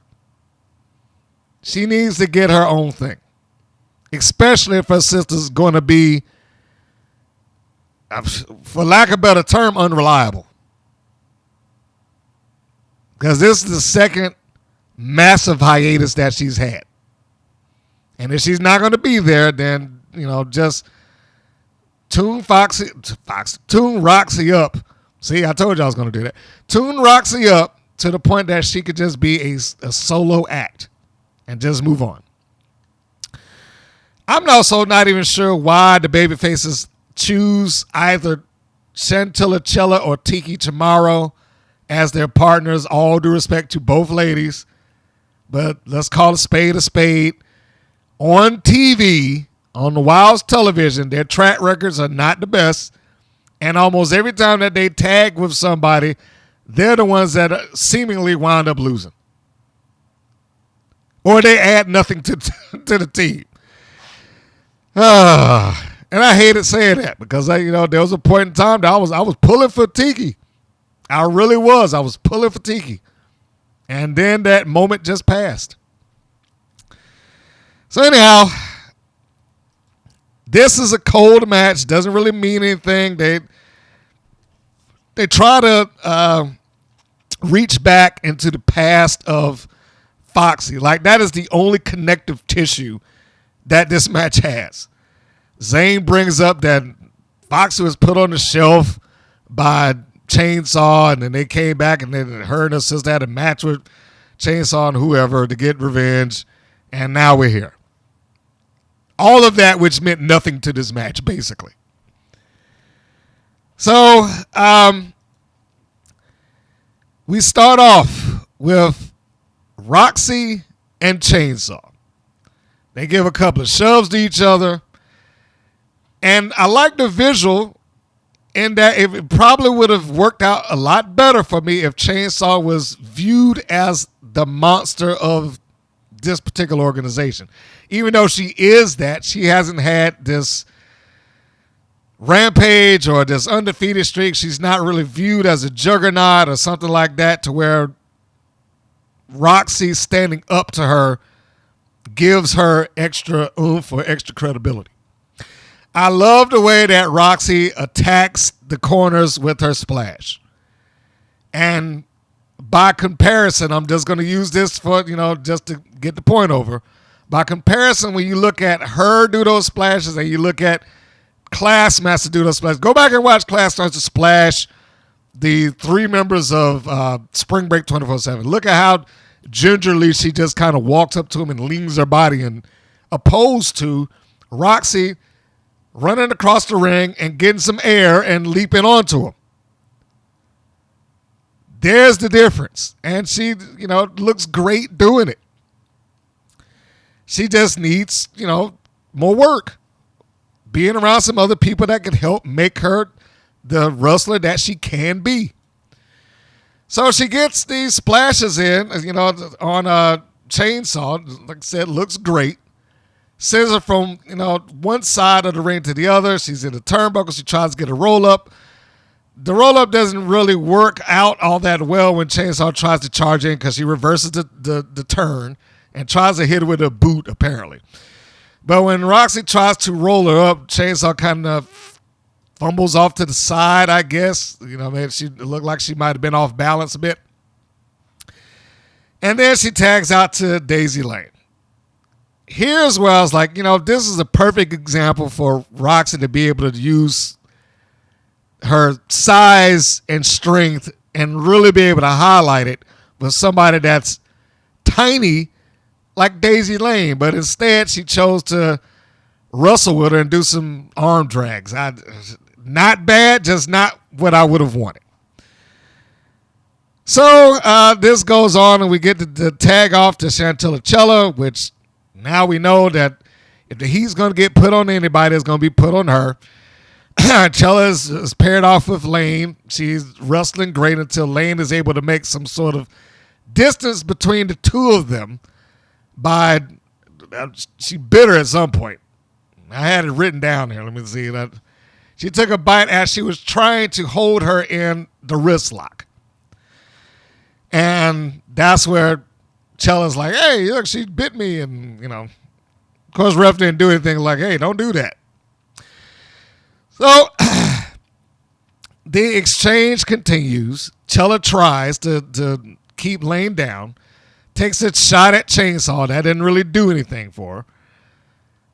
She needs to get her own thing. Especially if her sister's going to be, for lack of a better term, unreliable. Because this is the second massive hiatus that she's had. And if she's not going to be there, then, just tune Roxy up. See, I told you I was going to do that. Tune Roxy up to the point that she could just be a solo act and just move on. I'm also not even sure why the babyfaces choose either Chantilly, Chella, or Tiki Chamorro as their partners. All due respect to both ladies, but let's call a spade a spade. On TV, on the Wild's television, their track records are not the best, and almost every time that they tag with somebody, they're the ones that seemingly wind up losing, or they add nothing to the team. And I hated saying that because there was a point in time that I was pulling for Tiki. I really was. I was pulling for Tiki. And then that moment just passed. So anyhow, this is a cold match. Doesn't really mean anything. They try to reach back into the past of Foxy. Like, that is the only connective tissue that this match has. Zane brings up that Foxy was put on the shelf by Chainsaw, and then they came back, and then her and her sister had a match with Chainsaw and whoever to get revenge, and now we're here. All of that, which meant nothing to this match, basically. So, we start off with Roxy and Chainsaw. They give a couple of shoves to each other. And I like the visual in that it probably would have worked out a lot better for me if Chainsaw was viewed as the monster of this particular organization. Even though she is that, she hasn't had this rampage or this undefeated streak. She's not really viewed as a juggernaut or something like that, to where Roxy standing up to her gives her extra oomph or extra credibility. I love the way that Roxy attacks the corners with her splash. And by comparison, I'm just going to use this for, just to get the point over. By comparison, when you look at her do those splashes and you look at Classmaster do those splashes, go back and watch Classmaster splash the three members of Spring Break 24/7. Look at how gingerly she just kind of walks up to him and leans her body in, opposed to Roxy running across the ring and getting some air and leaping onto him. There's the difference. And she, looks great doing it. She just needs, more work. Being around some other people that can help make her the wrestler that she can be. So she gets these splashes in, on a Chainsaw. Like I said, looks great. sends her from one side of the ring to the other. She's in the turnbuckle. She tries to get a roll up. The roll up doesn't really work out all that well when Chainsaw tries to charge in because she reverses the turn and tries to hit her with a boot apparently. But when Roxy tries to roll her up, Chainsaw kind of fumbles off to the side, I guess. Maybe she looked like she might have been off balance a bit. And then she tags out to Daisy Lane. Here's where I was like, this is a perfect example for Roxy to be able to use her size and strength and really be able to highlight it with somebody that's tiny like Daisy Lane. But instead, she chose to wrestle with her and do some arm drags. Not bad, just not what I would have wanted. So this goes on, and we get the tag off to Chantilly Chella, which now we know that if the heat's going to get put on anybody, it's going to be put on her. Chella is paired off with Lane. She's wrestling great until Lane is able to make some sort of distance between the two of them by she bit her at some point. I had it written down here. Let me see that. She took a bite as she was trying to hold her in the wrist lock. And that's where Chella's like, hey, look, she bit me. And, of course, ref didn't do anything like, hey, don't do that. So the exchange continues. Chella tries to keep Lane down, takes a shot at Chainsaw. That didn't really do anything for her.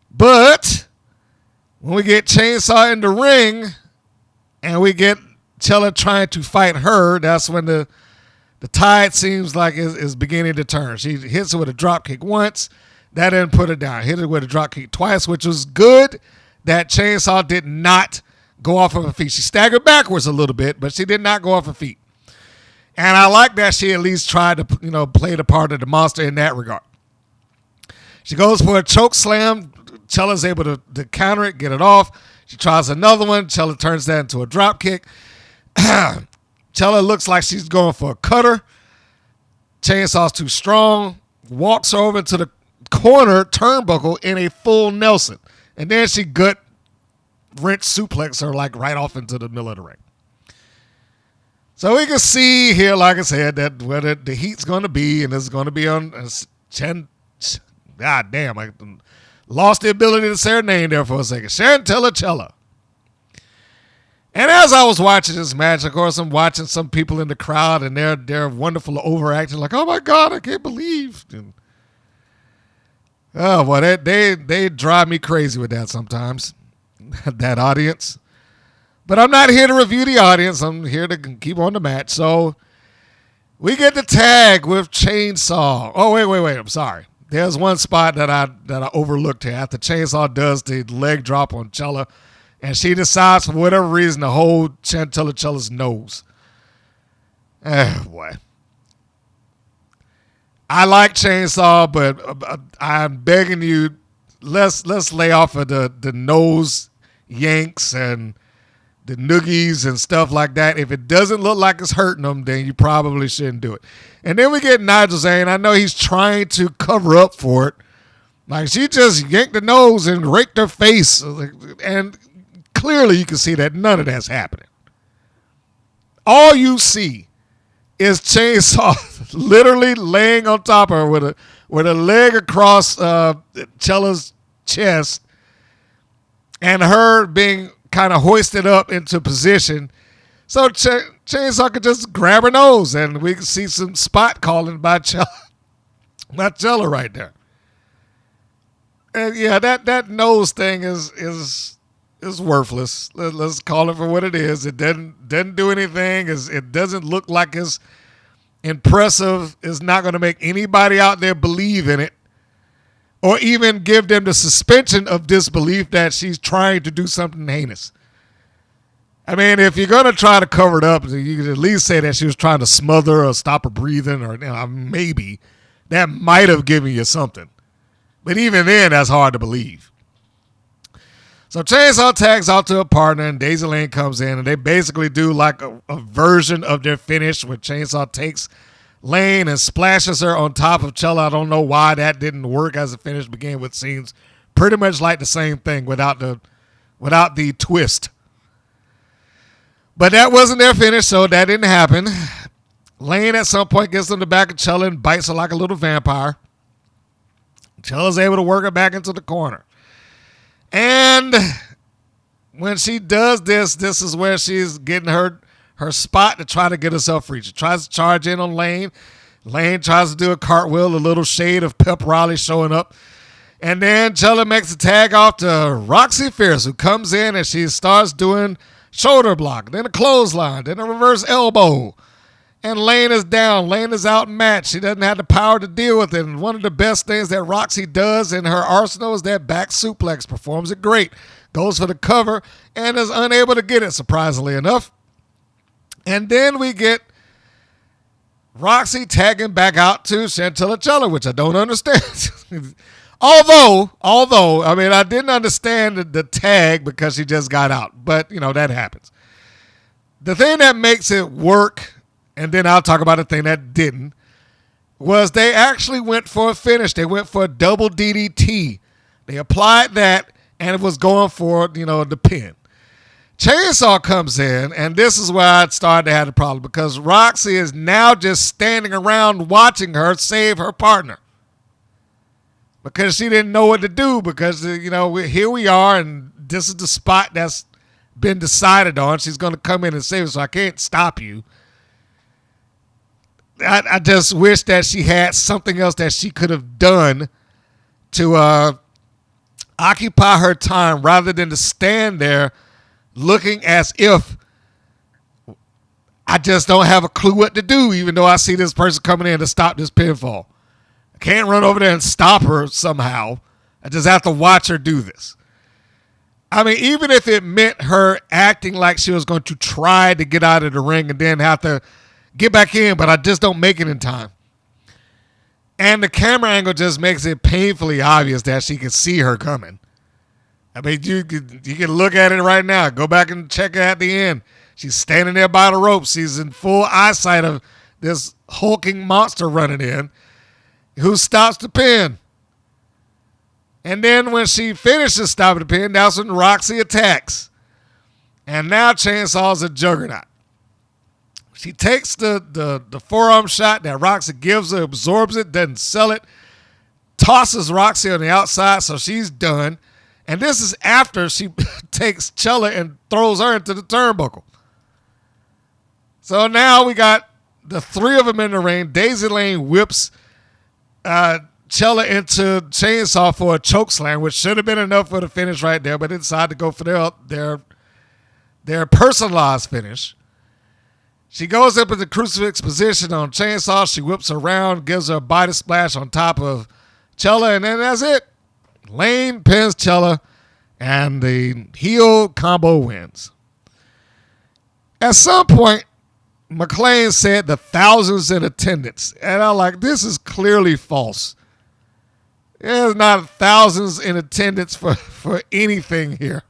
But when we get Chainsaw in the ring and we get Chella trying to fight her, that's when the tide seems like is beginning to turn. She hits her with a drop kick once. That didn't put her down. Hit her with a drop kick twice, which was good that Chainsaw did not go off of her feet. She staggered backwards a little bit, but she did not go off her feet. And I like that she at least tried to, play the part of the monster in that regard. She goes for a choke slam. Chella's able to counter it, get it off. She tries another one. Chella turns that into a drop kick. Chella looks like she's going for a cutter. Chainsaw's too strong. Walks her over to the corner turnbuckle in a full Nelson. And then she gut wrench suplex her like right off into the middle of the ring. So we can see here, like I said, that whether the heat's going to be, and it's going to be on God damn, I lost the ability to say her name there for a second. Chantilly Chella. And as I was watching this match, of course, I'm watching some people in the crowd, and they're wonderful overacting, like, oh my God, I can't believe. And, oh, well, they drive me crazy with that sometimes, that audience. But I'm not here to review the audience. I'm here to keep on the match. So we get the tag with Chainsaw. Oh, wait. I'm sorry. There's one spot that I overlooked here. After Chainsaw does the leg drop on Chella, and she decides for whatever reason to hold Chantilly Chella's nose. Oh, boy. I like Chainsaw, but I'm begging you, let's lay off of the nose yanks and the noogies and stuff like that. If it doesn't look like it's hurting them, then you probably shouldn't do it. And then we get Nigel saying, I know he's trying to cover up for it. Like, she just yanked the nose and raked her face. And clearly you can see that none of that's happening. All you see is Chainsaw literally laying on top of her with a leg across Chella's chest, and her being kind of hoisted up into position. So Chainsaw could just grab her nose, and we can see some spot calling by Chella right there. And yeah, that nose thing is worthless. Let's call it for what it is. It doesn't do anything. It doesn't look like it's impressive. It's not going to make anybody out there believe in it, or even give them the suspension of disbelief that she's trying to do something heinous. I mean, if you're going to try to cover it up, you could at least say that she was trying to smother or stop her breathing, or maybe that might have given you something. But even then, that's hard to believe. So Chainsaw tags out to a partner, and Daisy Lane comes in, and they basically do like a version of their finish where Chainsaw takes Lane and splashes her on top of Chella. I don't know why that didn't work as a finish, began what seems pretty much like the same thing without the twist. But that wasn't their finish, so that didn't happen. Lane at some point gets on the back of Chella and bites her like a little vampire. Chella's able to work her back into the corner. And when she does this, this is where she's getting her spot to try to get herself free. She tries to charge in on Lane. Lane tries to do a cartwheel, a little shade of Pep Riley showing up. And then Chella makes a tag off to Roxxy Fierce, who comes in and she starts doing shoulder block, then a clothesline, then a reverse elbow. And Lane is down. Lane is outmatched. She doesn't have the power to deal with it. And one of the best things that Roxy does in her arsenal is that back suplex. Performs it great. Goes for the cover and is unable to get it, surprisingly enough. And then we get Roxy tagging back out to Chantilly Chella, which I don't understand. Although, I mean, I didn't understand the tag because she just got out. But, that happens. The thing that makes it work, and then I'll talk about the thing that didn't, was they actually went for a finish. They went for a double DDT. They applied that, and it was going for, the pin. Chainsaw comes in, and this is where I started to have the problem, because Roxy is now just standing around watching her save her partner. Because she didn't know what to do, because, here we are, and this is the spot that's been decided on. She's going to come in and save it, so I can't stop you. I just wish that she had something else that she could have done to occupy her time rather than to stand there looking as if I just don't have a clue what to do, even though I see this person coming in to stop this pinfall. I can't run over there and stop her somehow. I just have to watch her do this. I mean, even if it meant her acting like she was going to try to get out of the ring and then have to get back in, but I just don't make it in time. And the camera angle just makes it painfully obvious that she can see her coming. I mean, you can look at it right now. Go back and check it at the end. She's standing there by the rope. She's in full eyesight of this hulking monster running in who stops the pin. And then when she finishes stopping the pin, that's when Roxy attacks. And now Chainsaw's a juggernaut. She takes the forearm shot that Roxy gives her, absorbs it, doesn't sell it, tosses Roxy on the outside, so she's done. And this is after she takes Chella and throws her into the turnbuckle. So now we got the three of them in the ring. Daisy Lane whips Chella into Chainsaw for a chokeslam, which should have been enough for the finish right there, but they decided to go for their personalized finish. She goes up in the crucifix position on Chainsaw. She whips her around, gives her a body splash on top of Chella, and then that's it. Lane pins Chella, and the heel combo wins. At some point, McLean said the thousands in attendance, and I'm like, this is clearly false. There's not thousands in attendance for anything here.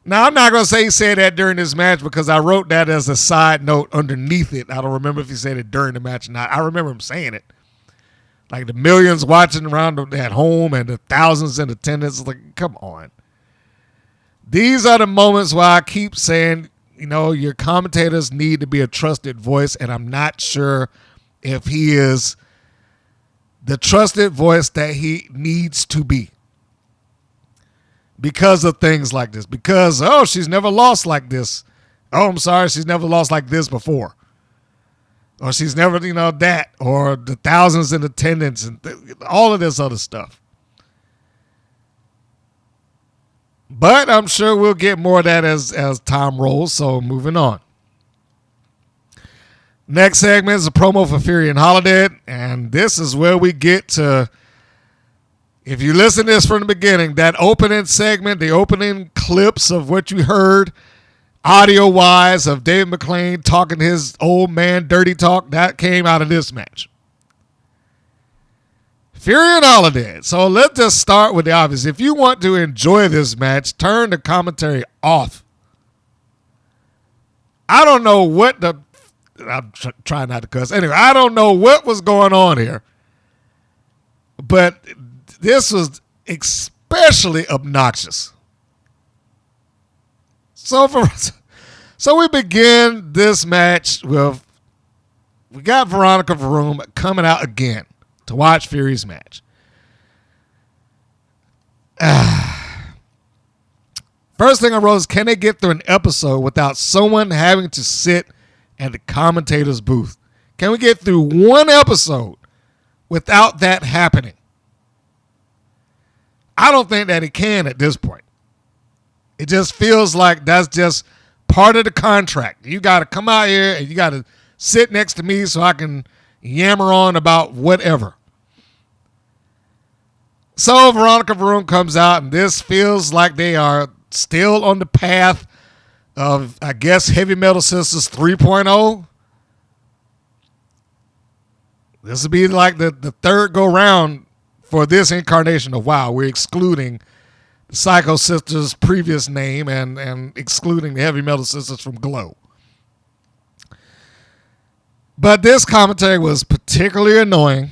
Now, I'm not going to say he said that during this match because I wrote that as a side note underneath it. I don't remember if he said it during the match or not. I remember him saying it. Like the millions watching around at home and the thousands in attendance. Like, come on. These are the moments where I keep saying, your commentators need to be a trusted voice, and I'm not sure if he is the trusted voice that he needs to be. Because of things like this. Because, she's never lost like this. Oh, I'm sorry, she's never lost like this before. Or she's never, that. Or the thousands in attendance and all of this other stuff. But I'm sure we'll get more of that as time rolls, so moving on. Next segment is a promo for Fury and Holidead, and this is where we get to, if you listen to this from the beginning, that opening segment, the opening clips of what you heard audio-wise of David McLean talking his old man dirty talk, that came out of this match. Fury and Holidead. So let's just start with the obvious. If you want to enjoy this match, turn the commentary off. I don't know what I'm trying not to cuss. Anyway, I don't know what was going on here. But this was especially obnoxious. So we begin this match with, we got Veronica VaRoom coming out again to watch Fury's match. First thing I wrote is, can they get through an episode without someone having to sit at the commentator's booth? Can we get through one episode without that happening? I don't think that it can at this point. It just feels like that's just part of the contract. You got to come out here and you got to sit next to me so I can yammer on about whatever. So Veronica VaRoom comes out, and this feels like they are still on the path of, I guess, Heavy Metal Sisters 3.0. This will be like the third go round for this incarnation of WoW. We're excluding the Psycho Sisters' previous name and excluding the Heavy Metal Sisters from Glow. But this commentary was particularly annoying.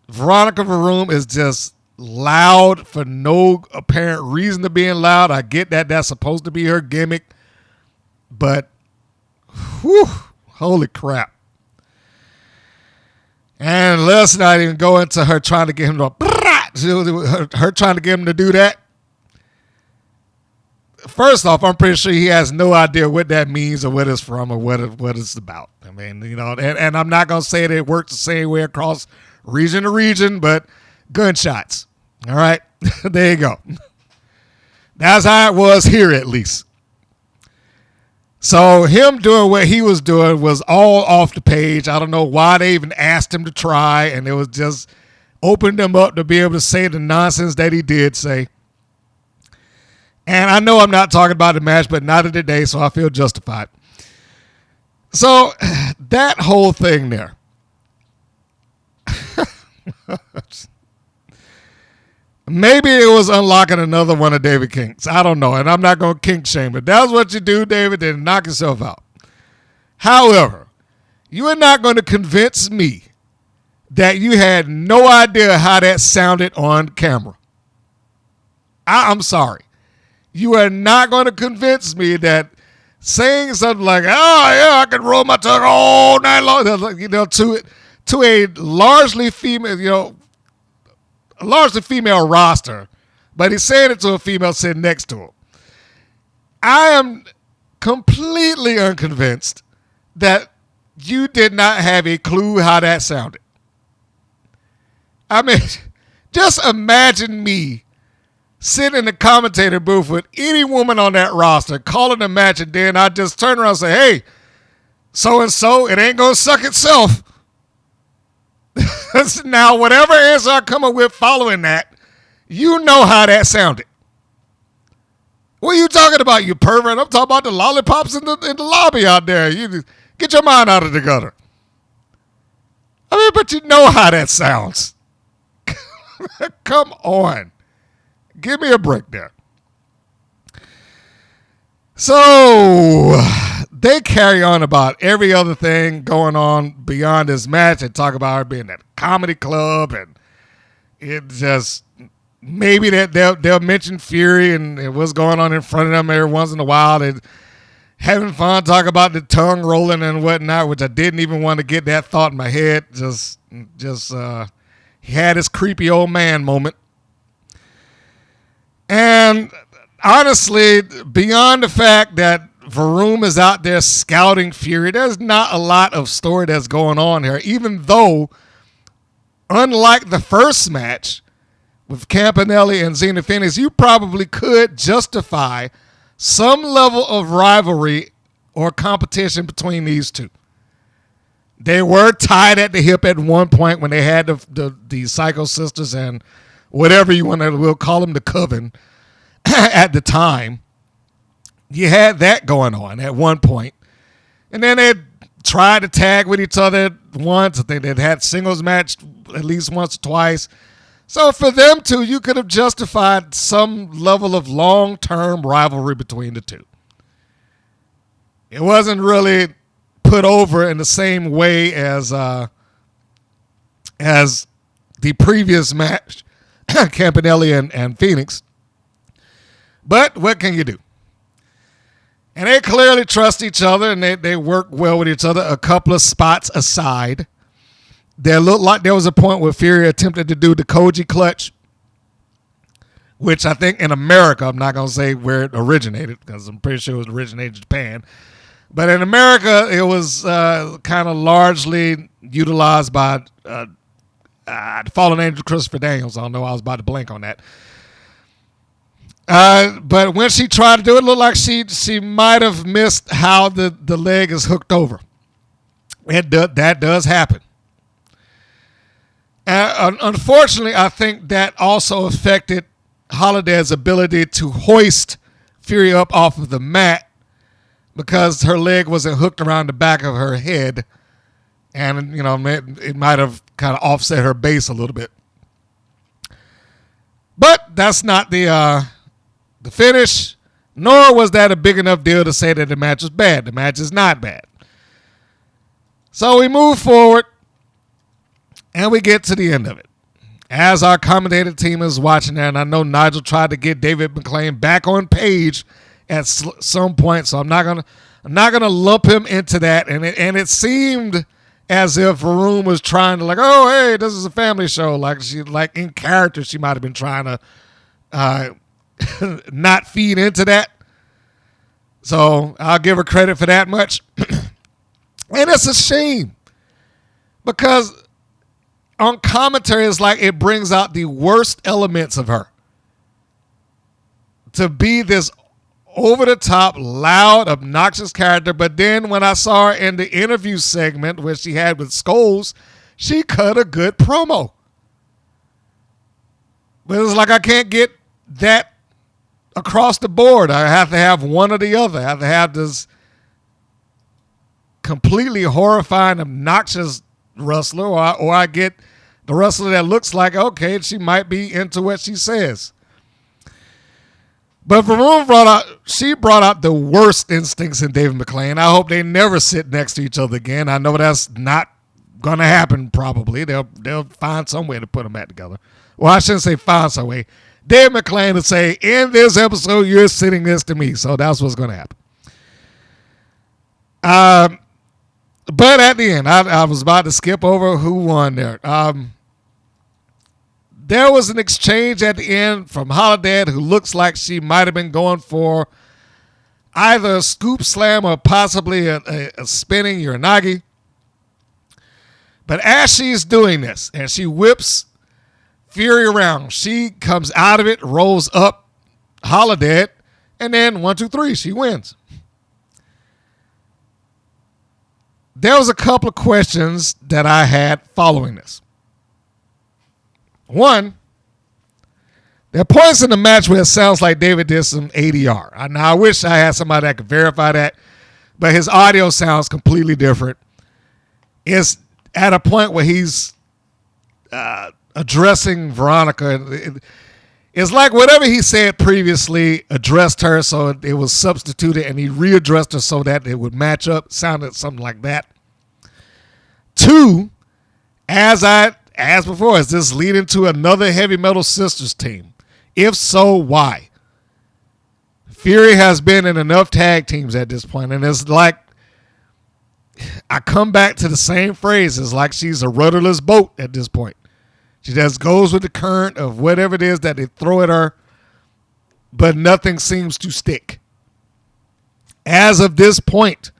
Veronica VaRoom is just loud for no apparent reason to being loud. I get that that's supposed to be her gimmick, but whew, holy crap. And let's not even go into her trying to get him to her trying to get him to do that. First off, I'm pretty sure he has no idea what that means or what it's from or what it's about. I mean, you know, and I'm not going to say that it works the same way across region to region, but gunshots. All right, there you go. That's how it was here, at least. So him doing what he was doing was all off the page. I don't know why they even asked him to try, and it was just opened him up to be able to say the nonsense that he did say. And I know I'm not talking about the match, but not of the day, so I feel justified. So that whole thing there. Maybe it was unlocking another one of David King's. I don't know, and I'm not going to kink shame, but that's what you do, David, then knock yourself out. However, you are not going to convince me that you had no idea how that sounded on camera. I'm sorry. You are not going to convince me that saying something like, oh, yeah, I can roll my tongue all night long, you know, to a largely female, you know, a largely female roster, but he's saying it to a female sitting next to him. I am completely unconvinced that you did not have a clue how that sounded. I mean, just imagine me sitting in the commentator booth with any woman on that roster, calling a match, and then I just turn around and say, hey, so-and-so, it ain't going to suck itself. Now, whatever answer I come up with following that, you know how that sounded. What are you talking about, you pervert? I'm talking about the lollipops in the lobby out there. You get your mind out of the gutter. I mean, but you know how that sounds. Come on. Give me a break there. So they carry on about every other thing going on beyond this match and talk about her being at a comedy club, and it just maybe that they'll mention Fury and what's going on in front of them every once in a while, and having fun, talk about the tongue rolling and whatnot, which I didn't even want to get that thought in my head. Just he had his creepy old man moment. And honestly, beyond the fact that VaRoom is out there scouting Fury, there's not a lot of story that's going on here, even though, unlike the first match with Campanelli and Xena Phoenix, you probably could justify some level of rivalry or competition between these two. They were tied at the hip at one point when they had the Psycho Sisters and whatever you want to, we'll call them the Coven at the time. You had that going on at one point. And then they tried to tag with each other once. I think they'd had singles match at least once or twice. So for them two, you could have justified some level of long-term rivalry between the two. It wasn't really put over in the same way as the previous match Campanelli and Phoenix. But what can you do? And they clearly trust each other, and they work well with each other. A couple of spots aside, there looked like there was a point where Fury attempted to do the Koji clutch, which I think in America, I'm not going to say where it originated, because I'm pretty sure it originated in Japan. But in America, it was kind of largely utilized by the fallen angel Christopher Daniels. I don't know, I was about to blank on that. But when she tried to do it, it looked like she might have missed how the leg is hooked over. That does happen. Unfortunately, I think that also affected Holidead's ability to hoist Fury up off of the mat because her leg wasn't hooked around the back of her head, and it might have kind of offset her base a little bit. But that's not the finish, nor was that a big enough deal to say that the match was bad. The match is not bad. So we move forward, and we get to the end of it. As our commentator team is watching there, and I know Nigel tried to get David McLean back on page at some point, so I'm not gonna lump him into that. And it seemed as if VaRoom was trying to oh hey, this is a family show. Like in character, she might have been trying to not feed into that. So I'll give her credit for that much. And it's a shame because on commentary, it's like it brings out the worst elements of her. To be this over-the-top, loud, obnoxious character, but then when I saw her in the interview segment where she had with Scholes, she cut a good promo. But it's like I can't get that across the board. I have to have one or the other. I have to have this completely horrifying, obnoxious wrestler, or I get the wrestler that looks like, okay, she might be into what she says. But VaRoom brought out the worst instincts in David McLean. I hope they never sit next to each other again. I know that's not going to happen probably. They'll find some way to put them back together. Well, I shouldn't say find some way. David McLean would say, in this episode, you're sitting next to me. So that's what's going to happen. But at the end, I was about to skip over who won there. There was an exchange at the end from Holidead, who looks like she might have been going for either a scoop slam or possibly a spinning uranagi. But as she's doing this, and she whips Fury around, she comes out of it, rolls up Holidead, and then 1, 2, 3, she wins. There was a couple of questions that I had following this. One, there are points in the match where it sounds like David did some ADR. Now, I wish I had somebody that could verify that, but his audio sounds completely different. It's at a point where he's addressing Veronica. It's like whatever he said previously addressed her, so it was substituted, and he readdressed her so that it would match up. Sounded something like that. Two, as before, is this leading to another Heavy Metal Sisters team? If so, why? Fury has been in enough tag teams at this point, and it's like I come back to the same phrase. It's like she's a rudderless boat at this point. She just goes with the current of whatever it is that they throw at her, but nothing seems to stick. As of this point,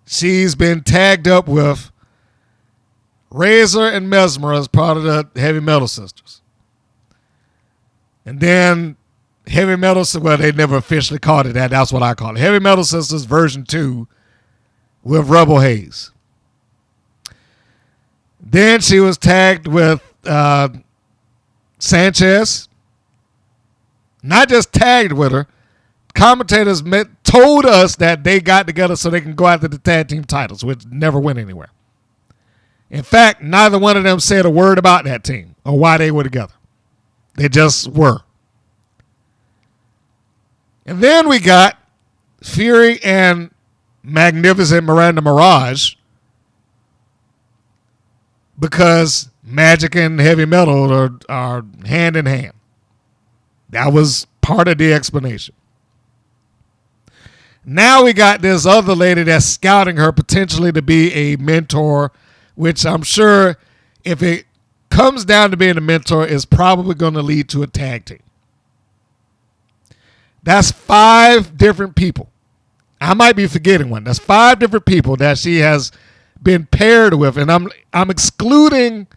she's been tagged up with Razor and Mesmer as part of the Heavy Metal Sisters. And then Heavy Metal, well, they never officially called it that. That's what I call it. Heavy Metal Sisters version 2 with Rebel Hayes. Then she was tagged with Sanchez. Not just tagged with her. Commentators told us that they got together so they can go after the tag team titles, which never went anywhere. In fact, neither one of them said a word about that team or why they were together. They just were. And then we got Fury and Magnificent Miranda Mirage, because Magic and heavy metal are hand in hand. That was part of the explanation. Now we got this other lady that's scouting her potentially to be a mentor, which I'm sure if it comes down to being a mentor is probably going to lead to a tag team. That's 5 different people. I might be forgetting one. That's 5 different people that she has been paired with, and I'm excluding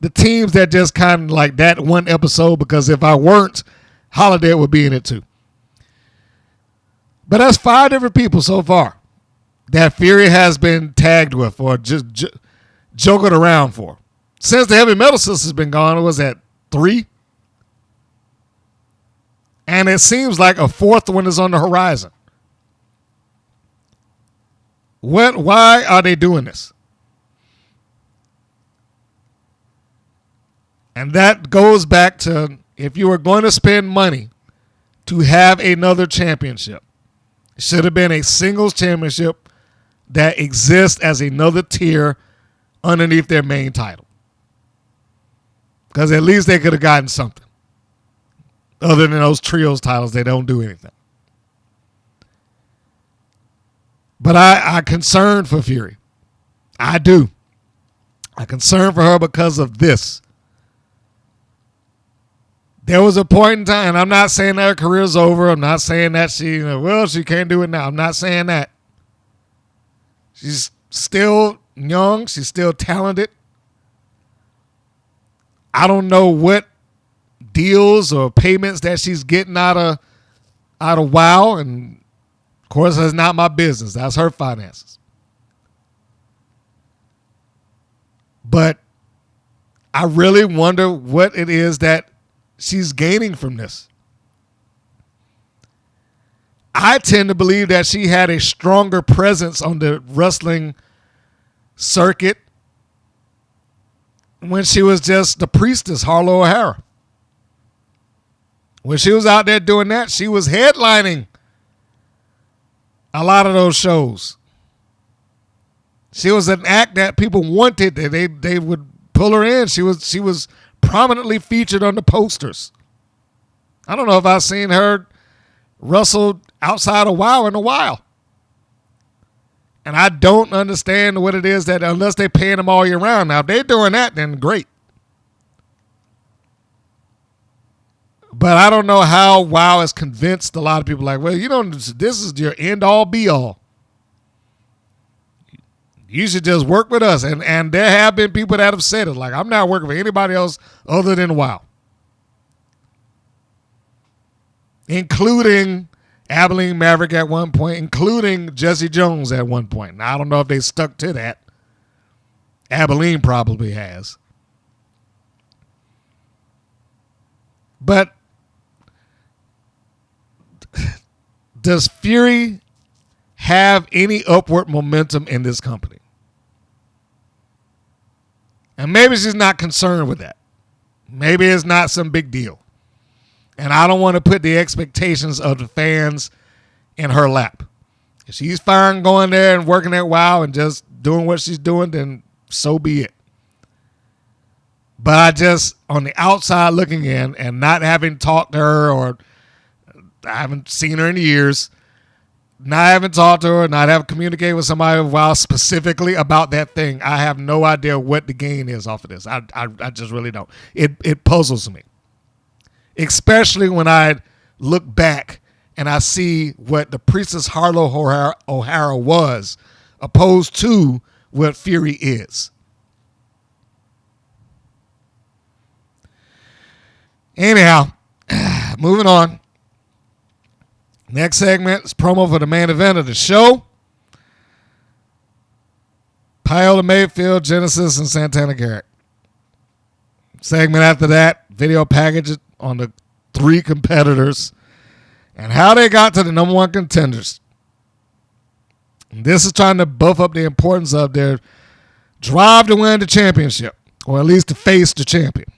the teams that just kind of like that one episode, because if I weren't, Holidead would be in it too. But that's 5 different people so far that Fury has been tagged with or just joking around for. Since the Heavy Metal Sisters been gone, it was at 3. And it seems like a 4th one is on the horizon. Why are they doing this? And that goes back to, if you were going to spend money to have another championship, it should have been a singles championship that exists as another tier underneath their main title. Because at least they could have gotten something. Other than those trios titles, they don't do anything. But I'm concerned for Fury. I do. I'm concerned for her because of this. There was a point in time, and I'm not saying that her career's over. I'm not saying that she can't do it now. I'm not saying that. She's still young. She's still talented. I don't know what deals or payments that she's getting out of WoW, and of course, that's not my business. That's her finances. But I really wonder what it is that she's gaining from this. I tend to believe that she had a stronger presence on the wrestling circuit when she was just the priestess, Harlow O Hara. When she was out there doing that, she was headlining a lot of those shows. She was an act that people wanted. They would pull her in. She was prominently featured on the posters. I don't know if I've seen her wrestle outside of WoW in a while. And I don't understand what it is that, unless they're paying them all year round. Now, if they're doing that, then great. But I don't know how WoW has convinced a lot of people, like, well, this is your end-all, be-all. You should just work with us. And there have been people that have said it, like, I'm not working for anybody else other than WoW. Including Abilene Maverick at one point, including Jesse Jones at one point. Now, I don't know if they stuck to that. Abilene probably has. But does Fury have any upward momentum in this company? And maybe she's not concerned with that. Maybe it's not some big deal. And I don't want to put the expectations of the fans in her lap. If she's fine going there and working at WoW and just doing what she's doing, then so be it. But I just, on the outside looking in and not having talked to her, or I haven't seen her in years, not having talked to her, not having communicated with somebody of WoW specifically about that thing, I have no idea what the gain is off of this. I just really don't. It puzzles me. Especially when I look back and I see what the Priestess Harlow O Hara was opposed to what Fury is. Anyhow, moving on. Next segment is promo for the main event of the show. Paola, Mayfield, Genesis, and Santana, Garrett. Segment after that, video package on the 3 competitors and how they got to the number 1 contenders. And this is trying to buff up the importance of their drive to win the championship, or at least to face the champion.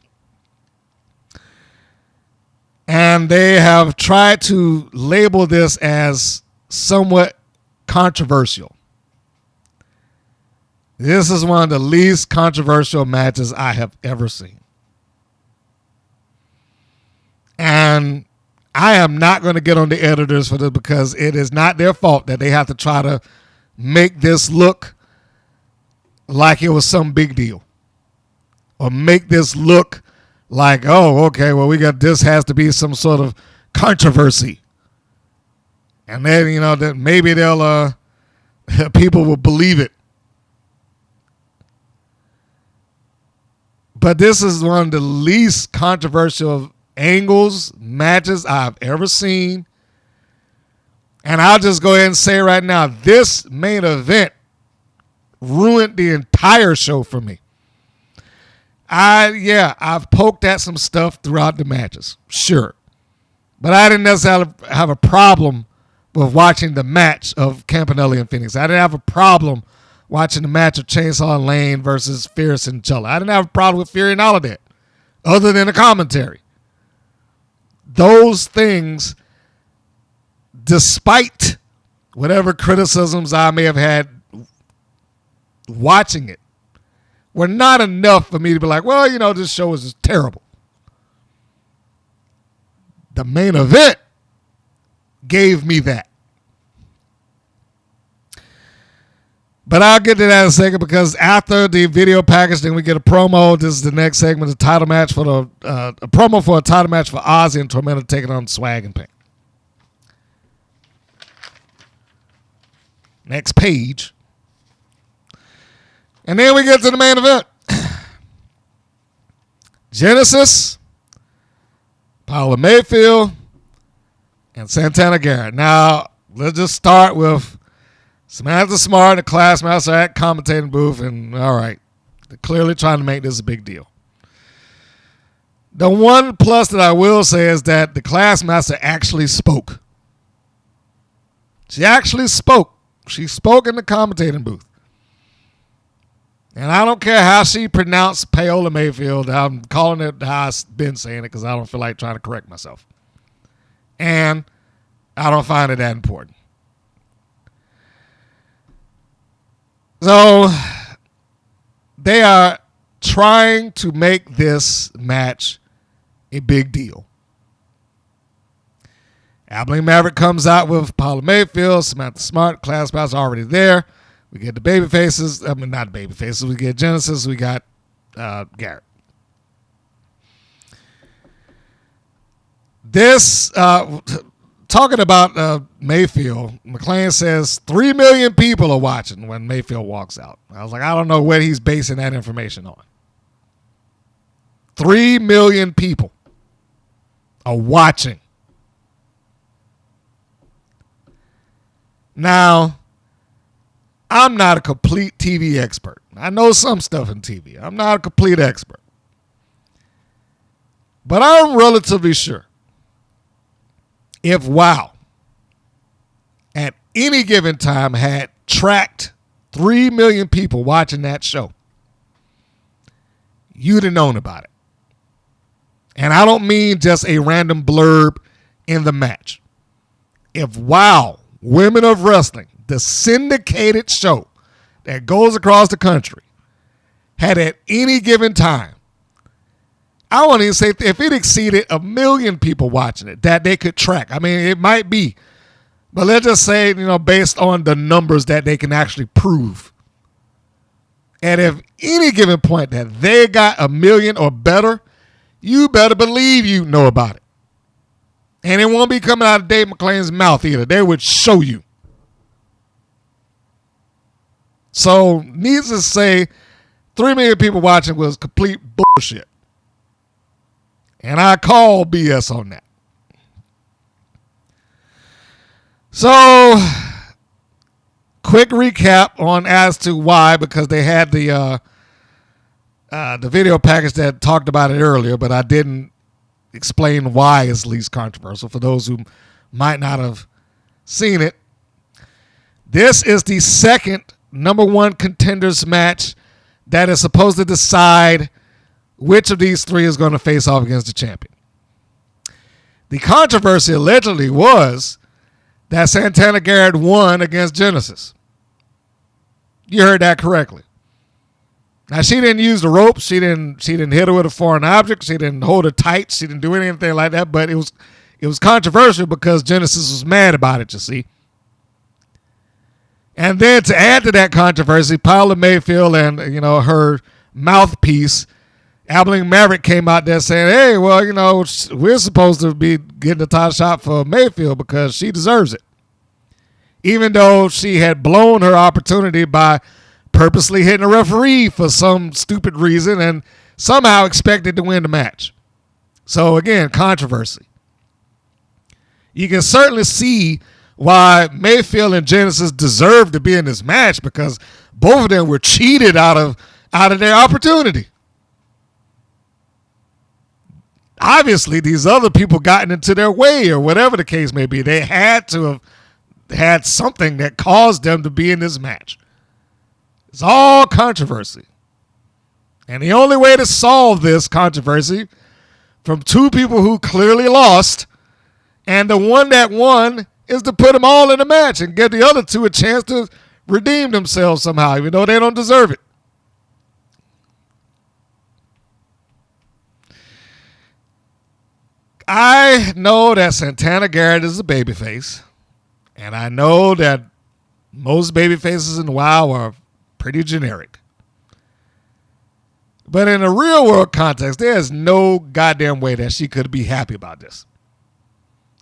And they have tried to label this as somewhat controversial. This is one of the least controversial matches I have ever seen. And I am not going to get on the editors for this because it is not their fault that they have to try to make this look like it was some big deal. Or make this look like, oh, okay, well, this has to be some sort of controversy. And then, that maybe they'll, people will believe it. But this is one of the least controversial angles, matches I've ever seen. And I'll just go ahead and say right now, this main event ruined the entire show for me. I've poked at some stuff throughout the matches, sure. But I didn't necessarily have a problem with watching the match of Campanelli and Phoenix. I didn't have a problem watching the match of Chainsaw Lane versus Fierce and Chella. I didn't have a problem with Fury and Holidead, other than the commentary. Those things, despite whatever criticisms I may have had watching it, were not enough for me to be like, well, this show is just terrible. The main event gave me that. But I'll get to that in a second because after the video package, then we get a promo. This is the next segment, the title match for a promo for a title match for Ozzy and Tormenta taking on Swag and Pain. Next page. And then we get to the main event. Genesis, Paola Mayfield, and Santana Garrett. Now, let's just start with Samantha Smart, the class master at commentating booth, and all right, they're clearly trying to make this a big deal. The one plus that I will say is that the class master actually spoke. She actually spoke. She spoke in the commentating booth. And I don't care how she pronounced Paola Mayfield. I'm calling it how I've been saying it because I don't feel like trying to correct myself. And I don't find it that important. So they are trying to make this match a big deal. Abilene Maverick comes out with Paola Mayfield, Samantha Smart, class master already there. We get the baby faces. I mean, not baby faces. We get Genesis. We got Garrett. This, talking about Mayfield, McClain says 3 million people are watching when Mayfield walks out. I was like, I don't know what he's basing that information on. 3 million people are watching. Now, I'm not a complete TV expert. I know some stuff in TV. I'm not a complete expert. But I'm relatively sure if WOW at any given time had tracked 3 million people watching that show, you'd have known about it. And I don't mean just a random blurb in the match. If WOW, Women of Wrestling, the syndicated show that goes across the country, had at any given time, I won't even say if it exceeded 1 million people watching it, that they could track. I mean, it might be. But let's just say, based on the numbers that they can actually prove. And if any given point that they got 1 million or better, you better believe you know about it. And it won't be coming out of Dave McClain's mouth either. They would show you. So, needless to say, 3 million people watching was complete bullshit. And I call BS on that. So, quick recap on as to why, because they had the video package that talked about it earlier, but I didn't explain why it's least controversial for those who might not have seen it. This is the second number one contenders match that is supposed to decide which of these three is going to face off against the champion. The controversy allegedly was that Santana Garrett won against Genesis. You heard that correctly. Now, she didn't use the rope. She didn't hit her with a foreign object. She didn't hold her tight. She didn't do anything like that. But it was controversial because Genesis was mad about it, you see. And then to add to that controversy, Paola Mayfield and, her mouthpiece, Abilene Maverick, came out there saying, hey, well, we're supposed to be getting the title shot for Mayfield because she deserves it. Even though she had blown her opportunity by purposely hitting a referee for some stupid reason and somehow expected to win the match. So, again, controversy. You can certainly see why Mayfield and Genesis deserve to be in this match because both of them were cheated out of their opportunity. Obviously, these other people gotten into their way or whatever the case may be. They had to have had something that caused them to be in this match. It's all controversy. And the only way to solve this controversy from two people who clearly lost and the one that won is to put them all in a match and give the other two a chance to redeem themselves somehow, even though they don't deserve it. I know that Santana Garrett is a babyface, and I know that most babyfaces in WoW are pretty generic. But in a real world context, there's no goddamn way that she could be happy about this.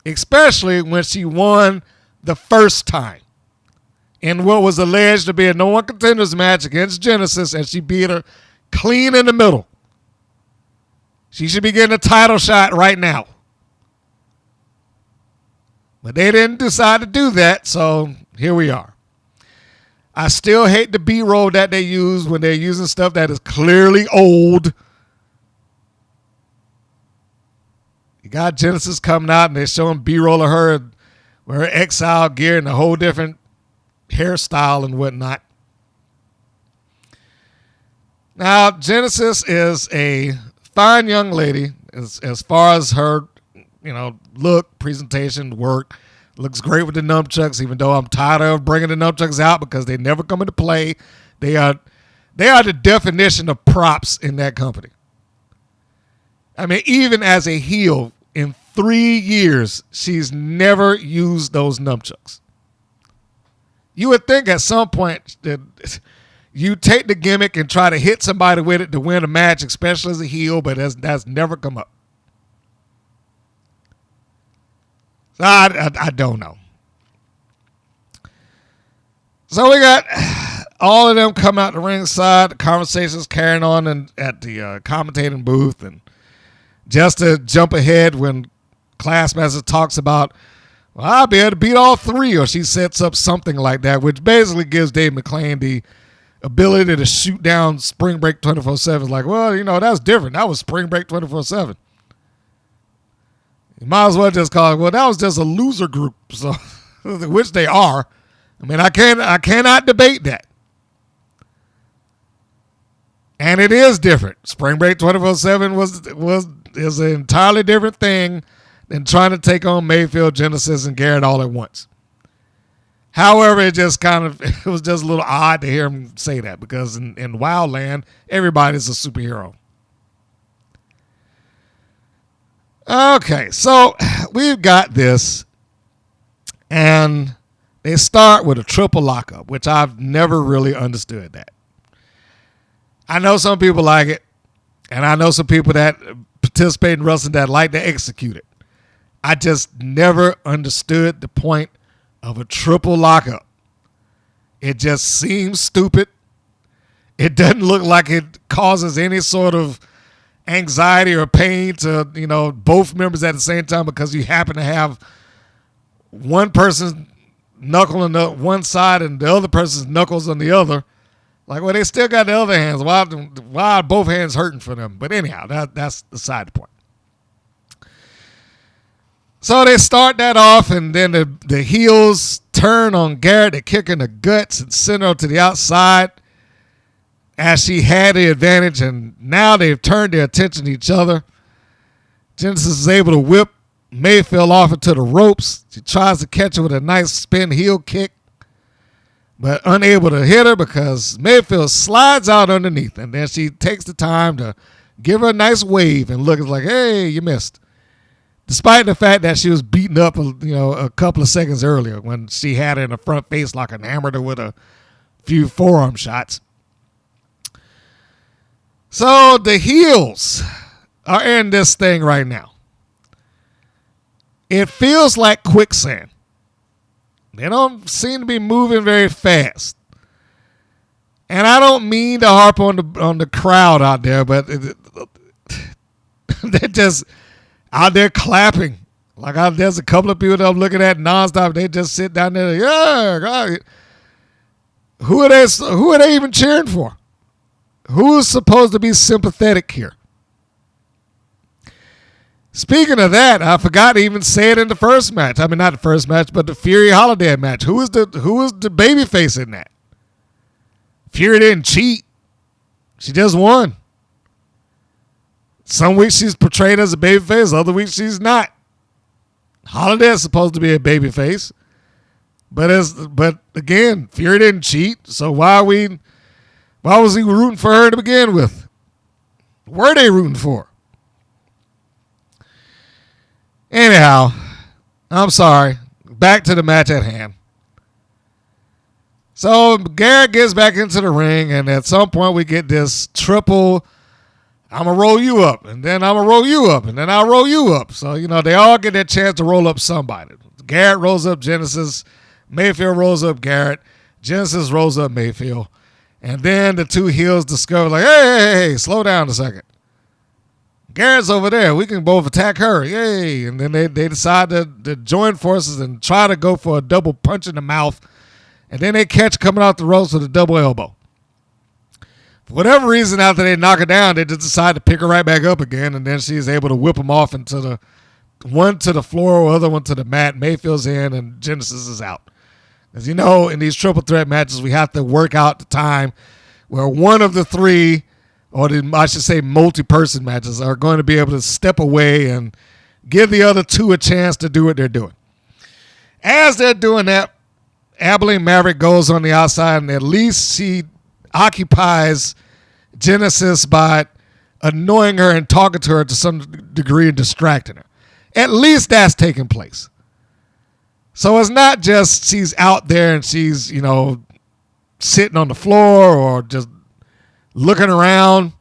Especially when she won the first time in what was alleged to be a no one contenders match against Genesis, and she beat her clean in the middle. She should be getting a title shot right now. But they didn't decide to do that, so here we are. I still hate the B-roll that they use when they're using stuff that is clearly old. You got Genesis coming out and they're showing B-roll of her with her exile gear and a whole different hairstyle and whatnot. Now, Genesis is a fine young lady as far as her, look, presentation, work. Looks great with the nunchucks, even though I'm tired of bringing the nunchucks out because they never come into play. They are the definition of props in that company. I mean, even as a heel, in 3 years, she's never used those nunchucks. You would think at some point that you take the gimmick and try to hit somebody with it to win a match, especially as a heel, but that's never come up. I don't know. So we got all of them come out the ringside. The conversation's carrying on at the commentating booth. And just to jump ahead when Classmaster talks about, well, I'll be able to beat all three, or she sets up something like that, which basically gives Dave McClain the ability to shoot down Spring Break 24/7. Like, well, that's different. That was Spring Break 24/7. You might as well just call it, well, that was just a loser group, so which they are. I mean, I cannot debate that. And it is different. Spring Break 24/7 is an entirely different thing than trying to take on Mayfield, Genesis, and Garrett all at once. However, it was just a little odd to hear him say that because in WoW land, everybody's a superhero. Okay, so we've got this, and they start with a triple lockup, which I've never really understood that. I know some people like it, and I know some people that participate in wrestling that like to execute it. I just never understood the point of a triple lockup. It just seems stupid. It doesn't look like it causes any sort of anxiety or pain to, both members at the same time because you happen to have one person's knuckle on the one side and the other person's knuckles on the other. Like, well, they still got the other hands. Why are both hands hurting for them? But anyhow, that's the side point. So they start that off, and then the heels turn on Garrett. They kick in the guts and send her to the outside as she had the advantage, and now they've turned their attention to each other. Genesis is able to whip Mayfield off into the ropes. She tries to catch her with a nice spin heel kick. but unable to hit her because Mayfield slides out underneath, and then she takes the time to give her a nice wave and look like, hey, you missed. Despite the fact that she was beaten up, a couple of seconds earlier when she had her in the front face like and hammered her with a few forearm shots. So the heels are in this thing right now. It feels like quicksand. They don't seem to be moving very fast. And I don't mean to harp on the crowd out there, but they're just out there clapping. Like there's a couple of people that I'm looking at nonstop. They just sit down there. Yeah, God. Who are they even cheering for? Who is supposed to be sympathetic here? Speaking of that, I forgot to even say it in the first match. I mean, not the first match, but the Fury Holidead match. Who was the babyface in that? Fury didn't cheat. She just won. Some weeks she's portrayed as a babyface, other weeks she's not. Holiday is supposed to be a babyface, but again, Fury didn't cheat. So why was he rooting for her to begin with? Were they rooting for? Anyhow, I'm sorry. Back to the match at hand. So Garrett gets back into the ring, and at some point we get this triple, I'm going to roll you up, and then I'm going to roll you up, and then I'll roll you up. So, they all get their chance to roll up somebody. Garrett rolls up Genesis. Mayfield rolls up Garrett. Genesis rolls up Mayfield. And then the two heels discover, like, hey, slow down a second. Garrett's over there. We can both attack her. Yay. And then they decide to join forces and try to go for a double punch in the mouth. And then they catch coming out the ropes with a double elbow. For whatever reason, after they knock her down, they just decide to pick her right back up again. And then she's able to whip them off into one to the floor, other one to the mat. Mayfield's in and Genesis is out. As you know, in these triple threat matches, we have to work out the time where one of the three, or I should say multi-person matches, are going to be able to step away and give the other two a chance to do what they're doing. As they're doing that, Abilene Maverick goes on the outside, and at least she occupies Genesis by annoying her and talking to her to some degree and distracting her. At least that's taking place. So it's not just she's out there and she's, sitting on the floor or just looking around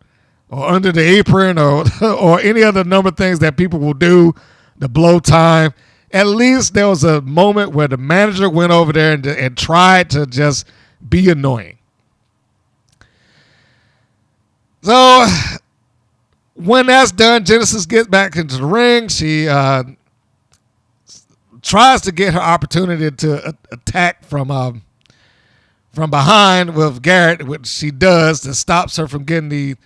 or under the apron or any other number of things that people will do to blow time. At least there was a moment where the manager went over there and tried to just be annoying. So when that's done, Genesis gets back into the ring. She tries to get her opportunity to attack from behind with Garrett, which she does. That stops her from getting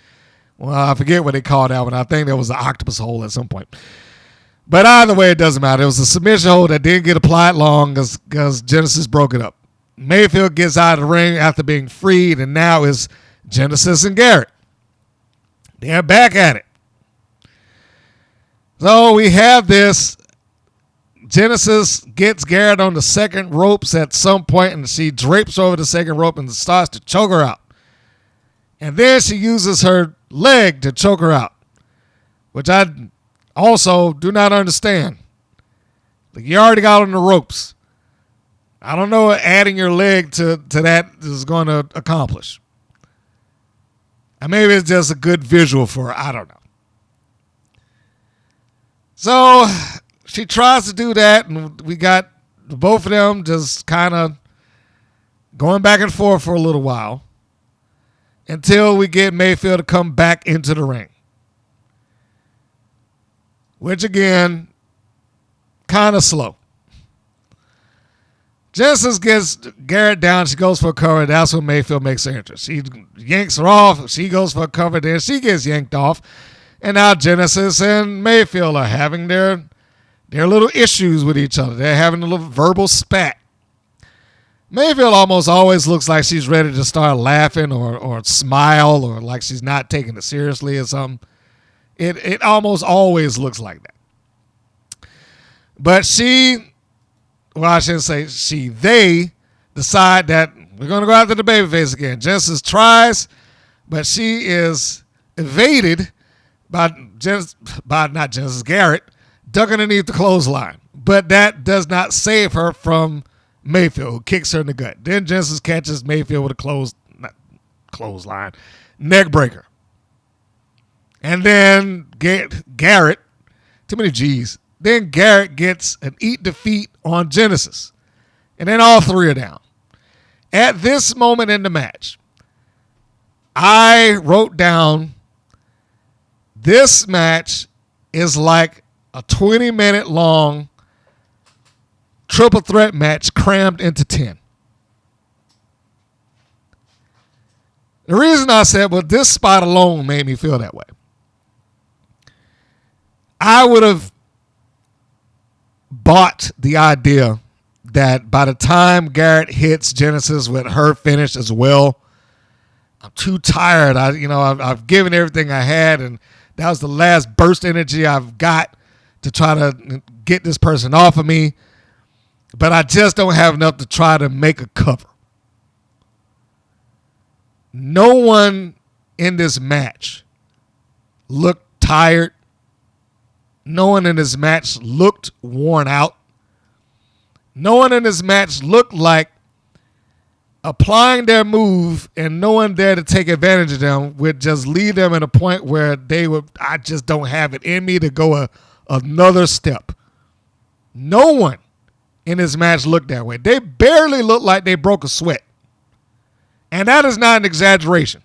I forget what they called that one. I think there was an octopus hole at some point. But either way, it doesn't matter. It was a submission hold that didn't get applied long because Genesis broke it up. Mayfield gets out of the ring after being freed, and now it's Genesis and Garrett. They're back at it. So we have this. Genesis gets Garrett on the second ropes at some point, and she drapes over the second rope and starts to choke her out. And then she uses her leg to choke her out, which I also do not understand. Like, you already got on the ropes. I don't know what adding your leg to that is going to accomplish. And maybe it's just a good visual for her. I don't know. So she tries to do that, and we got both of them just kind of going back and forth for a little while until we get Mayfield to come back into the ring. Which, again, kind of slow. Genesis gets Garrett down. She goes for a cover. That's when Mayfield makes her entrance. She yanks her off. She goes for a cover. Then she gets yanked off. And now Genesis and Mayfield are having their little issues with each other. They're having a little verbal spat. Mayfield almost always looks like she's ready to start laughing or smile or like she's not taking it seriously or something. It almost always looks like that. But they decide that, We're going to go after the babyface again. Genesis tries, but she is evaded by not Genesis, Garrett, ducking underneath the clothesline. But that does not save her from Mayfield, who kicks her in the gut. Then Genesis catches Mayfield with a clothesline, neck breaker. And then Garrett, too many G's. Then Garrett gets an eat defeat on Genesis. And then all three are down. At this moment in the match, I wrote down this match is like a 20-minute long triple threat match crammed into 10. The reason I said, well, this spot alone made me feel that way. I would have bought the idea that by the time Garrett hits Genesis with her finish as well, I'm too tired. I've given everything I had, and that was the last burst energy I've got to try to get this person off of me. But I just don't have enough to try to make a cover. No one in this match looked tired. No one in this match looked worn out. No one in this match looked like applying their move and no one there to take advantage of them would just lead them in a point where I just don't have it in me to go another step. No one in this match looked that way. They barely looked like they broke a sweat. And that is not an exaggeration.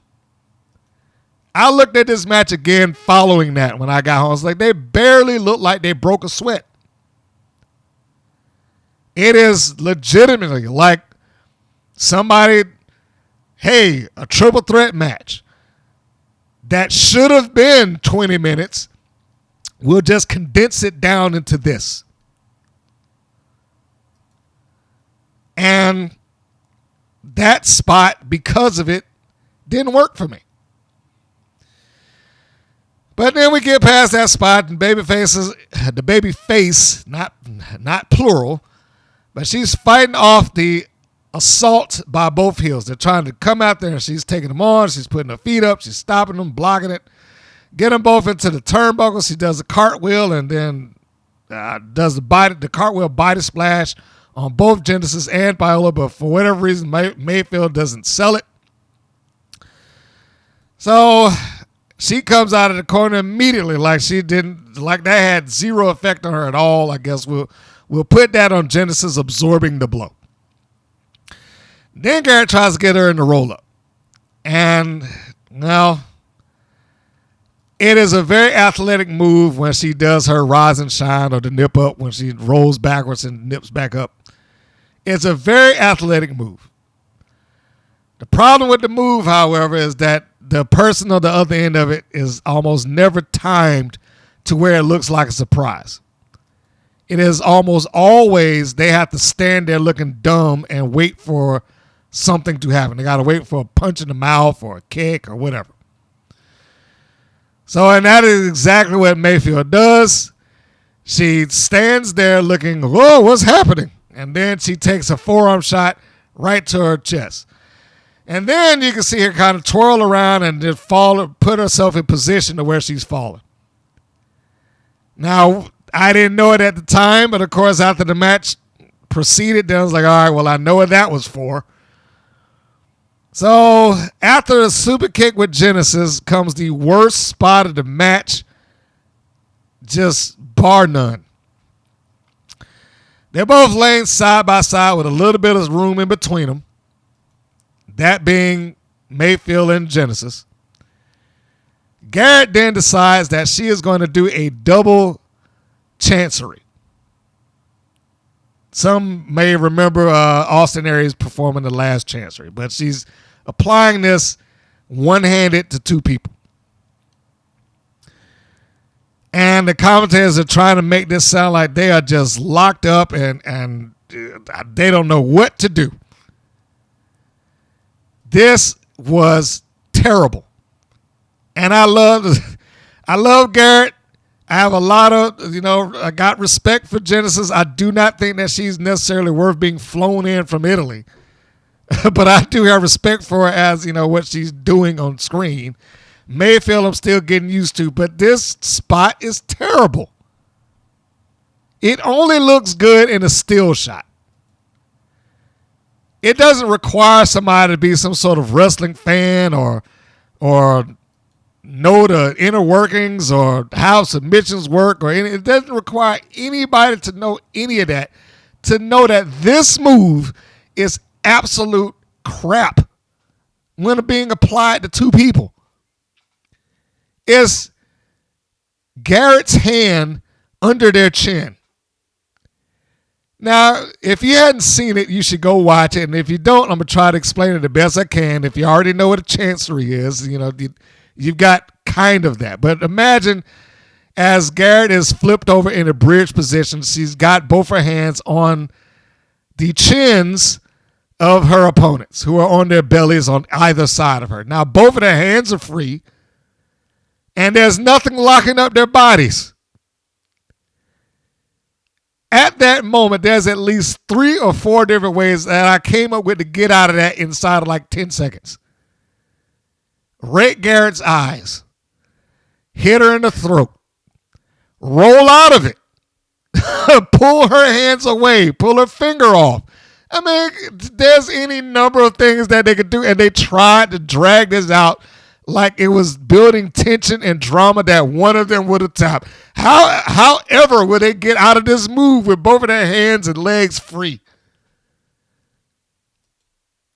I looked at this match again following that when I got home. I was like, they barely looked like they broke a sweat. It is legitimately like somebody, a triple threat match that should have been 20 minutes. We'll just condense it down into this. And that spot, because of it, didn't work for me. But then we get past that spot, and the baby face, not plural, but she's fighting off the assault by both heels. They're trying to come out there, and she's taking them on. She's putting her feet up. She's stopping them, blocking it. Get them both into the turnbuckle. She does a cartwheel and then does the cartwheel body splash on both Genesis and Paola, but for whatever reason, Mayfield doesn't sell it. So she comes out of the corner immediately like that had zero effect on her at all. I guess we'll put that on Genesis absorbing the blow. Then Garrett tries to get her in the roll-up. And, it is a very athletic move when she does her rise and shine or the nip up when she rolls backwards and nips back up. It's a very athletic move. The problem with the move, however, is that the person on the other end of it is almost never timed to where it looks like a surprise. It is almost always they have to stand there looking dumb and wait for something to happen. They got to wait for a punch in the mouth or a kick or whatever. So, and that is exactly what Mayfield does. She stands there looking, whoa, what's happening? And then she takes a forearm shot right to her chest. And then you can see her kind of twirl around and just put herself in position to where she's falling. Now, I didn't know it at the time, but of course, after the match proceeded, then I was like, all right, well, I know what that was for. So, after a super kick with Genesis comes the worst spot of the match, just bar none. They're both laying side by side with a little bit of room in between them. That being Mayfield and Genesis. Garrett then decides that she is going to do a double chancery. Some may remember Austin Aries performing the last chancery, but she's applying this one-handed to two people. And the commentators are trying to make this sound like they are just locked up and they don't know what to do. This was terrible. And I love Garrett. I have a lot of, I got respect for Genesis. I do not think that she's necessarily worth being flown in from Italy but I do have respect for her as, what she's doing on screen. Mayfield, I'm still getting used to, but this spot is terrible. It only looks good in a still shot. It doesn't require somebody to be some sort of wrestling fan or know the inner workings or how submissions work or any. It doesn't require anybody to know any of that to know that this move is absolute crap when being applied to two people. It's Garrett's hand under their chin. Now, if you hadn't seen it, you should go watch it. And if you don't, I'm going to try to explain it the best I can. If you already know what a chancery is, you've got kind of that. But imagine as Garrett is flipped over in a bridge position, she's got both her hands on the chins of her opponents who are on their bellies on either side of her. Now, both of their hands are free, and there's nothing locking up their bodies. At that moment, there's at least 3 or 4 different ways that I came up with to get out of that inside of like 10 seconds. Rake Garrett's eyes. Hit her in the throat. Roll out of it. Pull her hands away. Pull her finger off. I mean, there's any number of things that they could do, and they tried to drag this out like it was building tension and drama that one of them would have tapped. However, would they get out of this move with both of their hands and legs free?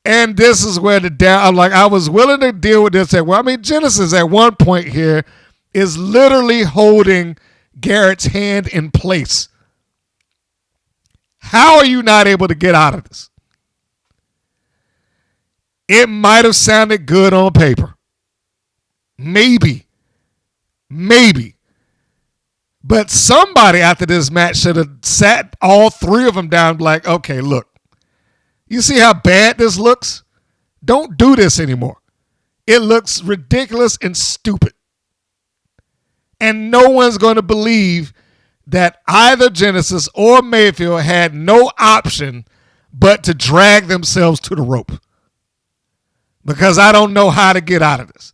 And this is where I was willing to deal with this. Genesis at one point here is literally holding Garrett's hand in place. How are you not able to get out of this? It might have sounded good on paper. Maybe. But somebody after this match should have sat all 3 of them down like, okay, look, you see how bad this looks? Don't do this anymore. It looks ridiculous and stupid. And no one's going to believe that either Genesis or Mayfield had no option but to drag themselves to the rope. Because I don't know how to get out of this.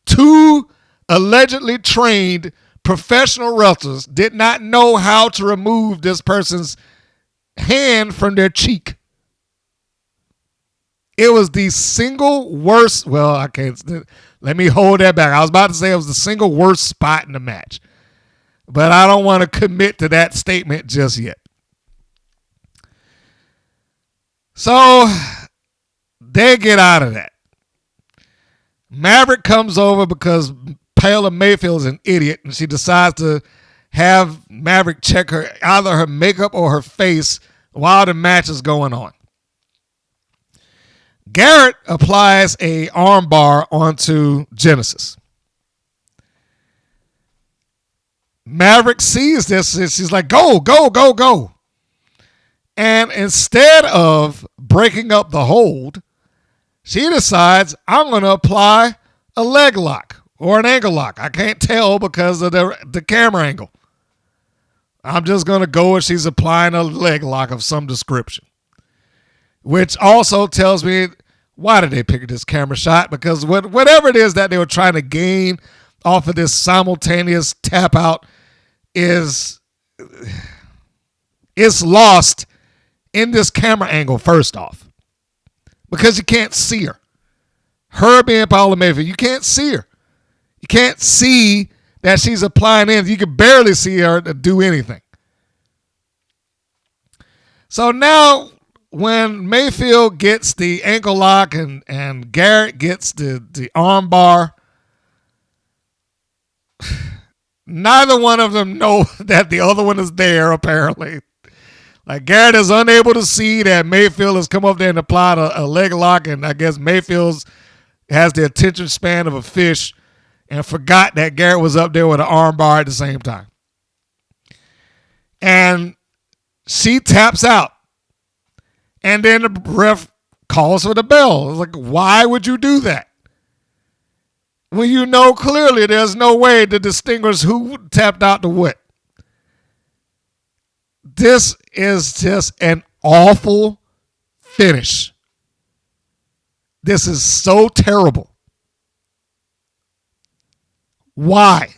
2 allegedly trained professional wrestlers did not know how to remove this person's hand from their cheek. It was the single worst. Well, I can't. Let me hold that back. I was about to say it was the single worst spot in the match. But I don't want to commit to that statement just yet. So they get out of that. Maverick comes over because Paola Mayfield is an idiot, and she decides to have Maverick check either her makeup or her face while the match is going on. Garrett applies a armbar onto Genesis. Maverick sees this and she's like, go. And instead of breaking up the hold, she decides, I'm going to apply a leg lock or an ankle lock. I can't tell because of the camera angle. I'm just going to go and she's applying a leg lock of some description. Which also tells me, why did they pick this camera shot? Because whatever it is that they were trying to gain off of this simultaneous tap out is lost in this camera angle, first off. Because you can't see her. Her being Paola Mayfield, you can't see her. You can't see that she's applying in. You can barely see her to do anything. So now when Mayfield gets the ankle lock and Garrett gets the arm bar, neither one of them know that the other one is there, apparently. Like, Garrett is unable to see that Mayfield has come up there and applied a leg lock, and I guess Mayfield has the attention span of a fish and forgot that Garrett was up there with an arm bar at the same time. And she taps out. And then the ref calls for the bell. It's like, why would you do that? When you know clearly there's no way to distinguish who tapped out to what. This is just an awful finish This is so terrible. Why?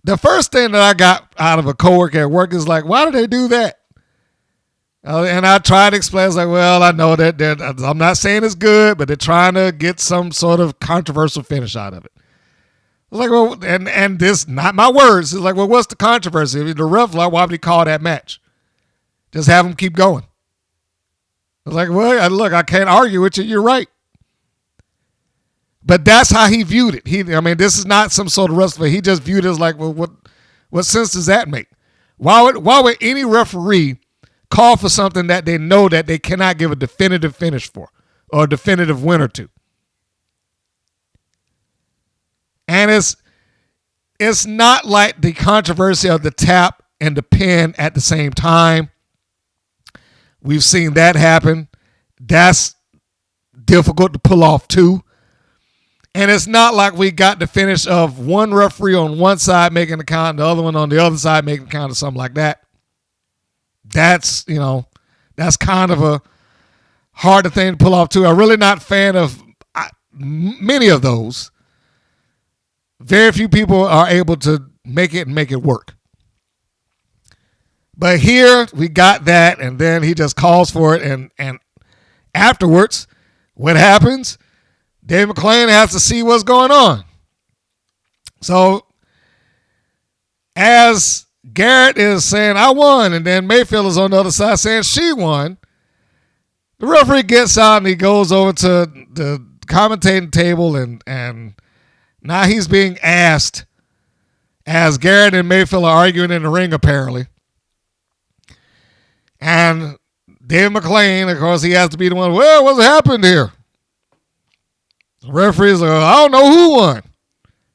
The first thing that I got out of a coworker at work is like, why did they do that? And I tried to explain. I was like, well, I know that I'm not saying it's good, but they're trying to get some sort of controversial finish out of it. I was like, well, and this, not my words. It's like, well, what's the controversy? The ref, like, why would he call that match? Just have him keep going. I was like, well, look, I can't argue with you. You're right. But that's how he viewed it. This is not some sort of wrestler. He just viewed it as like, well, what sense does that make? Why would any referee call for something that they know that they cannot give a definitive finish for or a definitive winner to? And it's not like the controversy of the tap and the pin at the same time. We've seen that happen. That's difficult to pull off too. And it's not like we got the finish of one referee on one side making the count, the other one on the other side making the count, or something like that. That's kind of a harder thing to pull off too. I'm really not a fan of many of those. Very few people are able to make it and make it work. But here we got that, and then he just calls for it, and afterwards, what happens? Dave McClain has to see what's going on. So as Garrett is saying, I won, and then Mayfield is on the other side saying she won, the referee gets out and he goes over to the commentating table, and now he's being asked, as Garrett and Mayfield are arguing in the ring apparently, and Dave McClain, of course, he has to be the one, well, what's happened here? The referee's like, I don't know who won.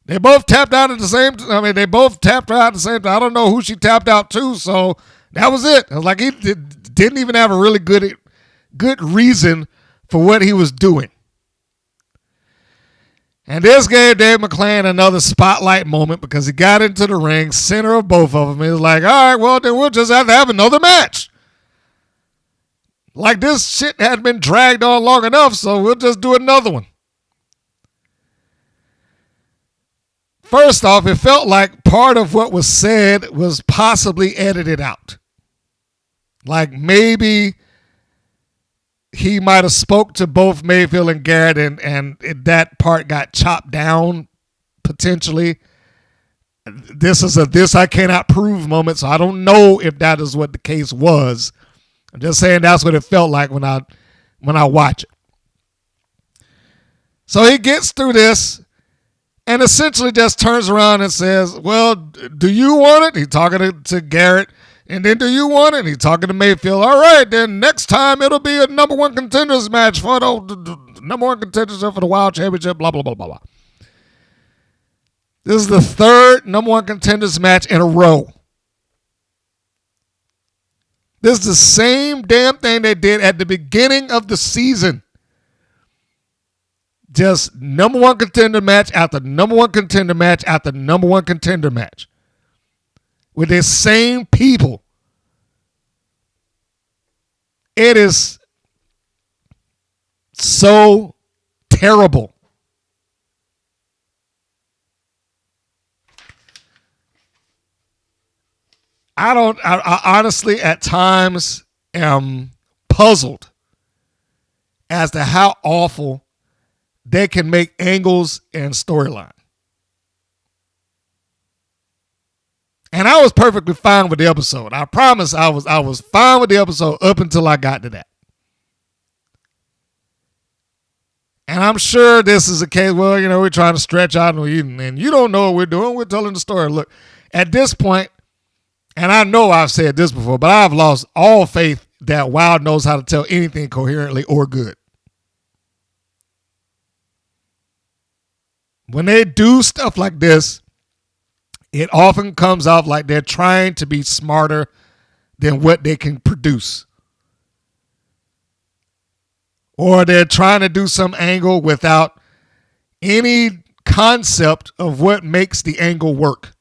They both tapped out at the same time. They both tapped her out at the same time. I don't know who she tapped out to, so that was it. I was like, he didn't even have a really good reason for what he was doing. And this gave Dave McClain another spotlight moment because he got into the ring, center of both of them. He was like, all right, well, then we'll just have to have another match. Like this shit had been dragged on long enough, so we'll just do another one. First off, it felt like part of what was said was possibly edited out. Like maybe he might have spoke to both Mayfield and Garrett, and that part got chopped down potentially. This is a this I cannot prove moment, so I don't know if that is what the case was. I'm just saying that's what it felt like when I watch it. So he gets through this and essentially just turns around and says, well, do you want it? He's talking to Garrett. And then do you want it? He's talking to Mayfield. All right, then next time it'll be a number one contenders match for the number one contenders for the Wild Championship, blah, blah, blah, blah, blah. This is the third number one contenders match in a row. This is the same damn thing they did at the beginning of the season. Just number one contender match after number one contender match after number one contender match. With the same people. It is so terrible. I honestly at times am puzzled as to how awful they can make angles and storyline. And I was perfectly fine with the episode. I promise I was fine with the episode up until I got to that. And I'm sure this is a case, well, we're trying to stretch out and you don't know what we're doing. We're telling the story. Look, at this point, and I know I've said this before, but I've lost all faith that Wild knows how to tell anything coherently or good. When they do stuff like this, it often comes off like they're trying to be smarter than what they can produce. Or they're trying to do some angle without any concept of what makes the angle work.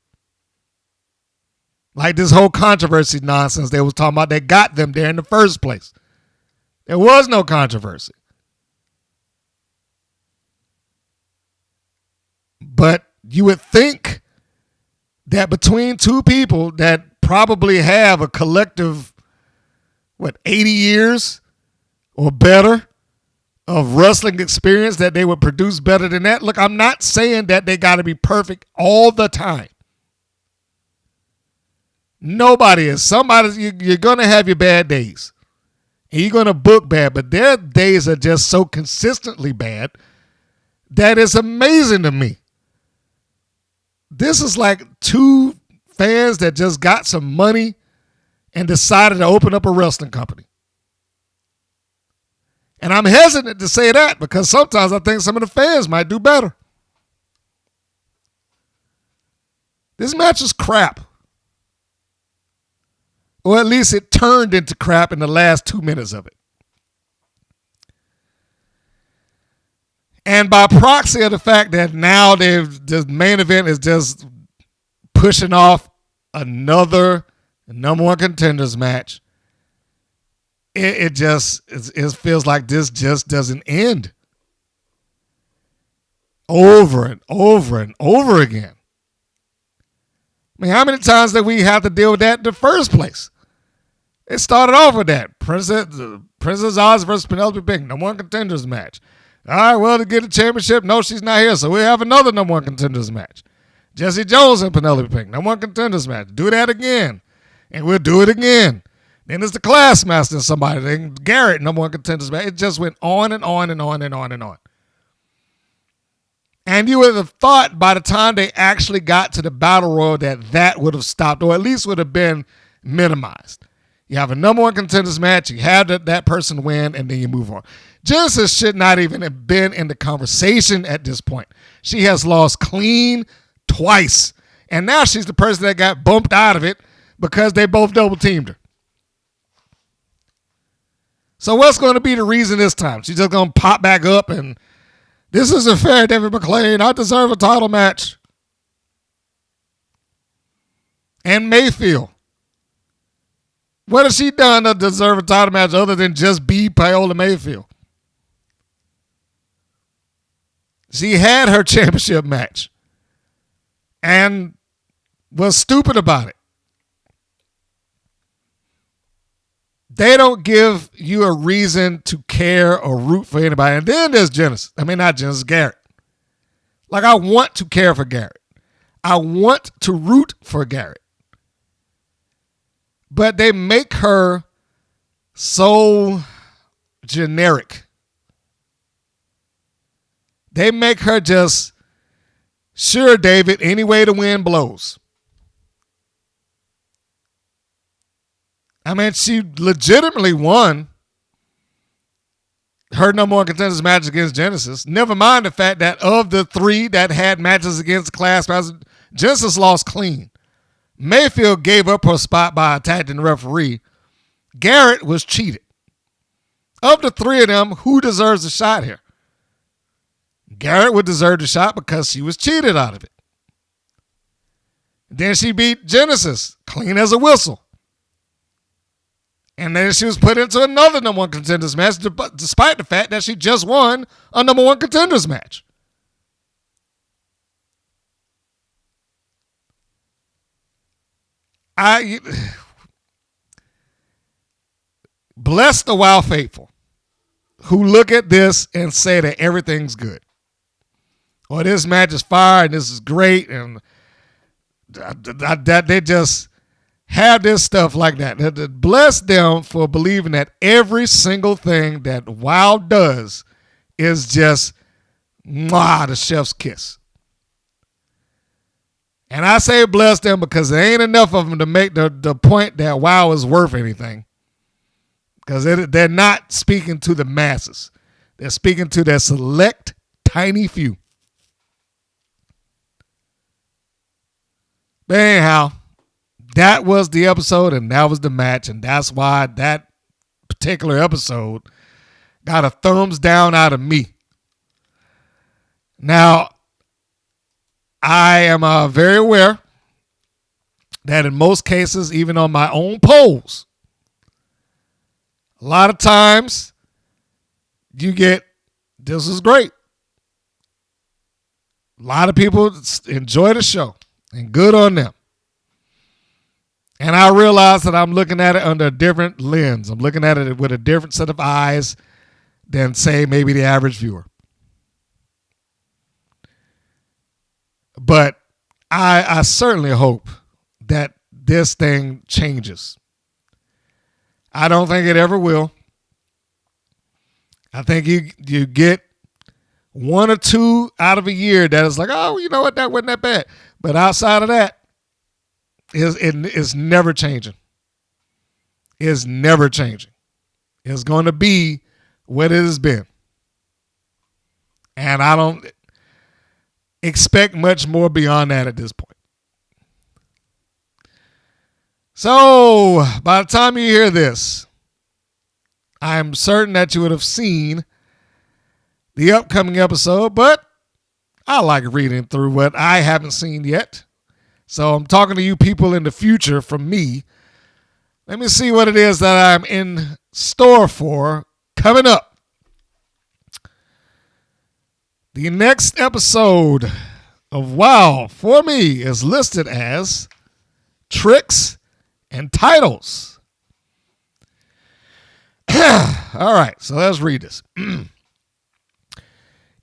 Like this whole controversy nonsense they was talking about that got them there in the first place. There was no controversy. But you would think that between two people that probably have a collective, 80 years or better of wrestling experience, that they would produce better than that. Look, I'm not saying that they got to be perfect all the time. Nobody is. You're going to have your bad days. And you're going to book bad, but their days are just so consistently bad that it's amazing to me. This is like two fans that just got some money and decided to open up a wrestling company. And I'm hesitant to say that because sometimes I think some of the fans might do better. This match is crap. Or at least it turned into crap in the last 2 minutes of it. And by proxy of the fact that now the main event is just pushing off another number one contenders match, it feels like this just doesn't end. Over and over and over again. I mean, how many times did we have to deal with that in the first place? It started off with that. Princess Oz versus Penelope Pink, number one contenders match. All right, well, to get the championship, no, she's not here, so we have another number one contenders match. Jesse Jones and Penelope Pink, number one contenders match. Do that again, and we'll do it again. Then it's the Class Master and somebody. Then Garrett, number one contenders match. It just went on and on and on and on and on. And you would have thought by the time they actually got to the Battle Royal that would have stopped, or at least would have been minimized. You have a number one contenders match, you have that person win, and then you move on. Genesis should not even have been in the conversation at this point. She has lost clean twice. And now she's the person that got bumped out of it because they both double teamed her. So what's going to be the reason this time? She's just going to pop back up and this isn't fair, David McClain. I deserve a title match. And Mayfield. What has she done to deserve a title match other than just be Paola Mayfield? She had her championship match and was stupid about it. They don't give you a reason to care or root for anybody. And then there's Garrett. Like, I want to care for Garrett. I want to root for Garrett. But they make her so generic. They make her just, sure, David, any way the wind blows. I mean, she legitimately won her number one contenders match against Genesis. Never mind the fact that of the three that had matches against Class Master, Genesis lost clean. Mayfield gave up her spot by attacking the referee. Garrett was cheated. Of the three of them, who deserves a shot here? Garrett would deserve the shot because she was cheated out of it. Then she beat Genesis, clean as a whistle. And then she was put into another number one contenders match despite the fact that she just won a number one contenders match. Bless the WoW faithful who look at this and say that everything's good. Or this match is fire and this is great. And that they just have this stuff like that. Bless them for believing that every single thing that WoW does is just the chef's kiss. And I say bless them because there ain't enough of them to make the point that WoW is worth anything. Because they're not speaking to the masses. They're speaking to their select, tiny few. But anyhow, that was the episode and that was the match. And that's why that particular episode got a thumbs down out of me. Now, I am very aware that in most cases, even on my own polls, a lot of times this is great. A lot of people enjoy the show, and good on them. And I realize that I'm looking at it under a different lens. I'm looking at it with a different set of eyes than, say, maybe the average viewer. But I certainly hope that this thing changes. I don't think it ever will. I think you get one or two out of a year that is like, oh, you know what, that wasn't that bad. But outside of that, it's never changing. It's never changing. It's going to be what it has been. And I don't expect much more beyond that at this point. So, by the time you hear this, I'm certain that you would have seen the upcoming episode, but I like reading through what I haven't seen yet. So I'm talking to you people in the future from me. Let me see what it is that I'm in store for coming up. The next episode of WoW for me is listed as Tricks and Titles. All right, so let's read this.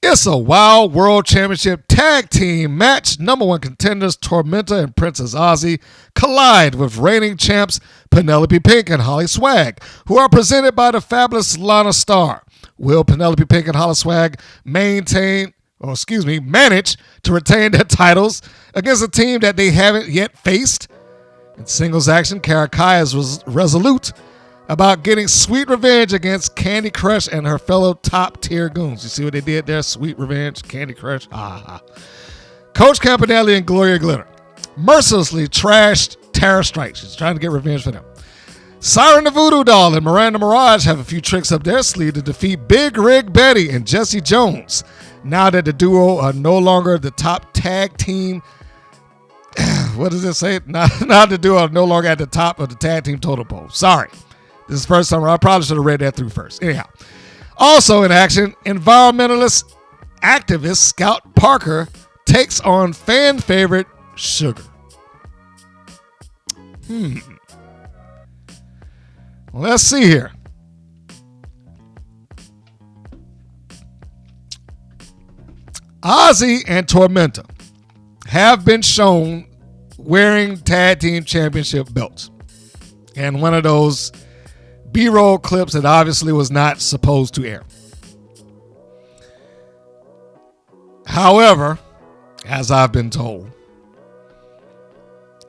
It's a WoW World Championship Tag Team match. Number one contenders Tormenta and Princess Ozzy collide with reigning champs Penelope Pink and Holly Swag, who are presented by the fabulous Lana Star. Will Penelope Pink and Holly Swag manage to retain their titles against a team that they haven't yet faced? In singles action, Karakai is resolute about getting sweet revenge against Candy Crush and her fellow top-tier goons. You see what they did there? Sweet revenge, Candy Crush. Coach Campanelli and Gloria Glitter mercilessly trashed Tara Strike. She's trying to get revenge for them. Siren the Voodoo Doll and Miranda Mirage have a few tricks up their sleeve to defeat Big Rig Betty and Jesse Jones. Now that the duo are no longer the top tag team, what does it say? Now the duo are no longer at the top of the tag team total pole. Sorry. This is the first time I probably should have read that through first. Anyhow, also in action, environmentalist activist Scout Parker takes on fan favorite Sugar. Let's see here. Ozzy and Tormenta have been shown wearing tag team championship belts. And one of those B-roll clips that obviously was not supposed to air. However, as I've been told,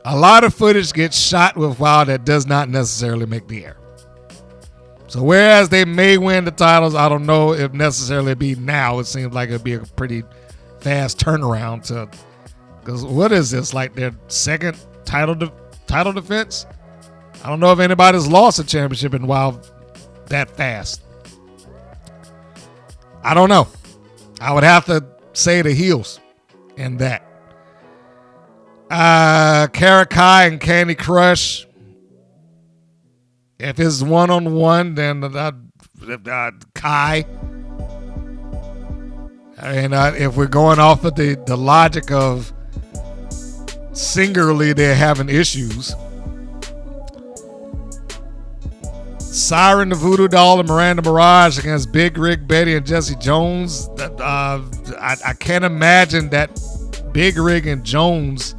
a lot of footage gets shot with WoW that does not necessarily make the air. So whereas they may win the titles, I don't know if necessarily be now. It seems like it'd be a pretty fast turnaround to, because what is this, like their second title defense? I don't know if anybody's lost a championship in WoW that fast. I don't know. I would have to say the heels in that. Karakai and Candy Crush. If it's one-on-one, then Kai. And if we're going off of the logic of singularly they're having issues, Siren the Voodoo Doll and Miranda Mirage against Big Rig Betty and Jesse Jones. I can't imagine that Big Rig and Jones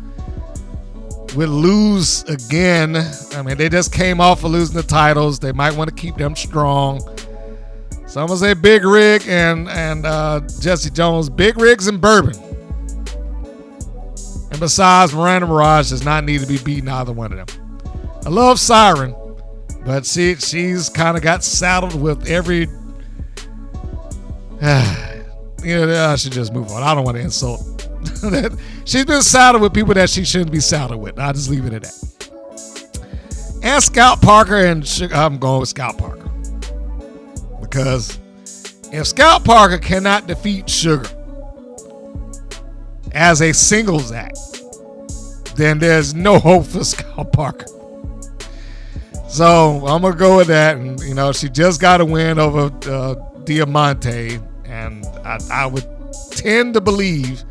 would lose again. I mean, they just came off of losing the titles. They might want to keep them strong. So I'm going to say Big Rig and Jesse Jones. Big Rigs and bourbon. And besides, Miranda Mirage does not need to be beating either one of them. I love Siren, but she's kind of got saddled with every... I should just move on. I don't want to insult. She's been saddled with people that she shouldn't be saddled with. I'll just leave it at that. And Scout Parker and I'm going with Scout Parker. Because if Scout Parker cannot defeat Sugar as a singles act, then there's no hope for Scout Parker. So I'm going to go with that. And, she just got a win over Diamante, and I would tend to believe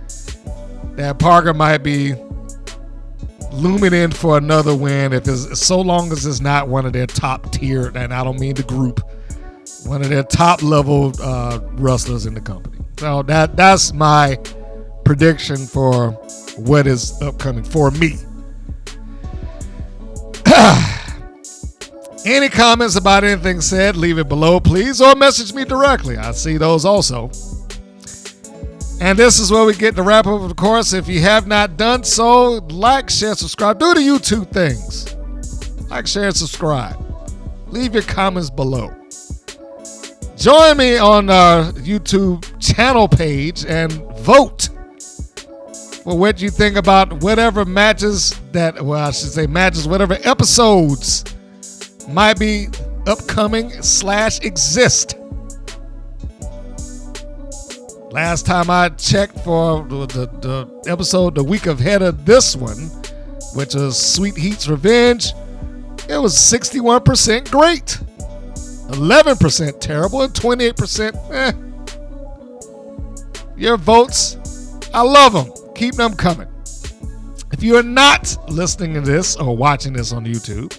that Parker might be looming in for another win if it's so long as it's not one of their top tier, and I don't mean the group, one of their top level wrestlers in the company. So that's my prediction for what is upcoming for me. Any comments about anything said, leave it below, please, or message me directly. I see those also. And this is where we get to wrap up, of course. If you have not done so, like, share, subscribe. Do the YouTube things. Like, share, and subscribe. Leave your comments below. Join me on our YouTube channel page and vote for what you think about whatever matches whatever episodes might be upcoming / exist. Last time I checked for the episode the week ahead of this one, which was Sweet Heat's Revenge, it was 61% great, 11% terrible, and 28% Your votes, I love them. Keep them coming. If you are not listening to this or watching this on YouTube,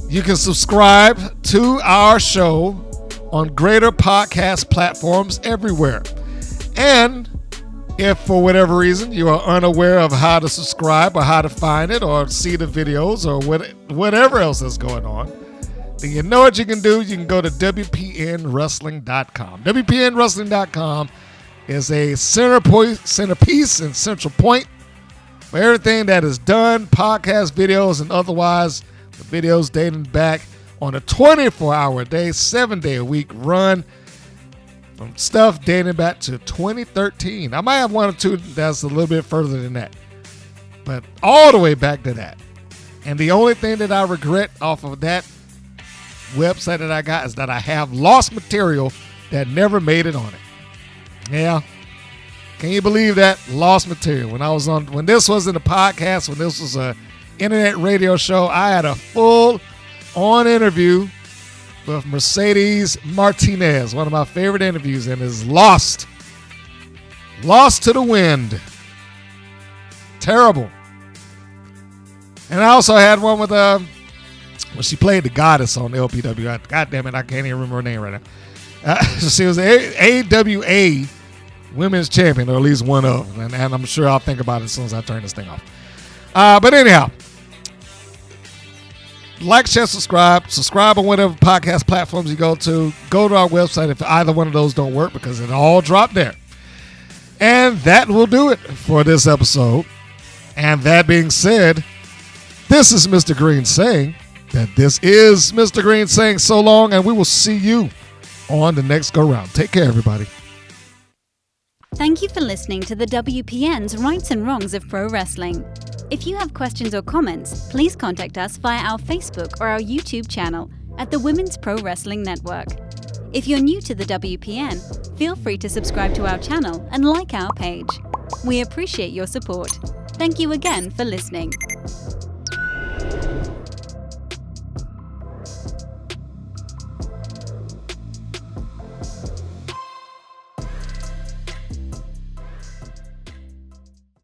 you can subscribe to our show on greater podcast platforms everywhere. And if for whatever reason you are unaware of how to subscribe or how to find it or see the videos or whatever else is going on, then you know what you can do. You can go to WPNWrestling.com. WPNWrestling.com is a centerpiece and central point for everything that is done, podcast videos and otherwise, the videos dating back on a 24-hour day, 7-day-a-week run from stuff dating back to 2013. I might have one or two that's a little bit further than that, but all the way back to that. And the only thing that I regret off of that website that I got is that I have lost material that never made it on it. Yeah. Can you believe that? Lost material. When this wasn't a podcast, when this was a internet radio show, I had a full-on interview with Mercedes Martinez, one of my favorite interviews, and is lost to the wind. Terrible. And I also had one with when she played the goddess on LPW. God damn it, I can't even remember her name right now. She was AWA women's champion, or at least one of them, and I'm sure I'll think about it as soon as I turn this thing off. But anyhow, like, share, subscribe on whatever podcast platforms you go to our website if either one of those don't work, because it all dropped there. And that will do it for this episode. And that being said, this is Mr. Green saying that this is Mr. Green saying so long, and we will see you on the next go round. Take care, everybody. Thank you for listening to the WPN's Rights and Wrongs of Pro Wrestling. If you have questions or comments, please contact us via our Facebook or our YouTube channel at the Women's Pro Wrestling Network. If you're new to the WPN, feel free to subscribe to our channel and like our page. We appreciate your support. Thank you again for listening.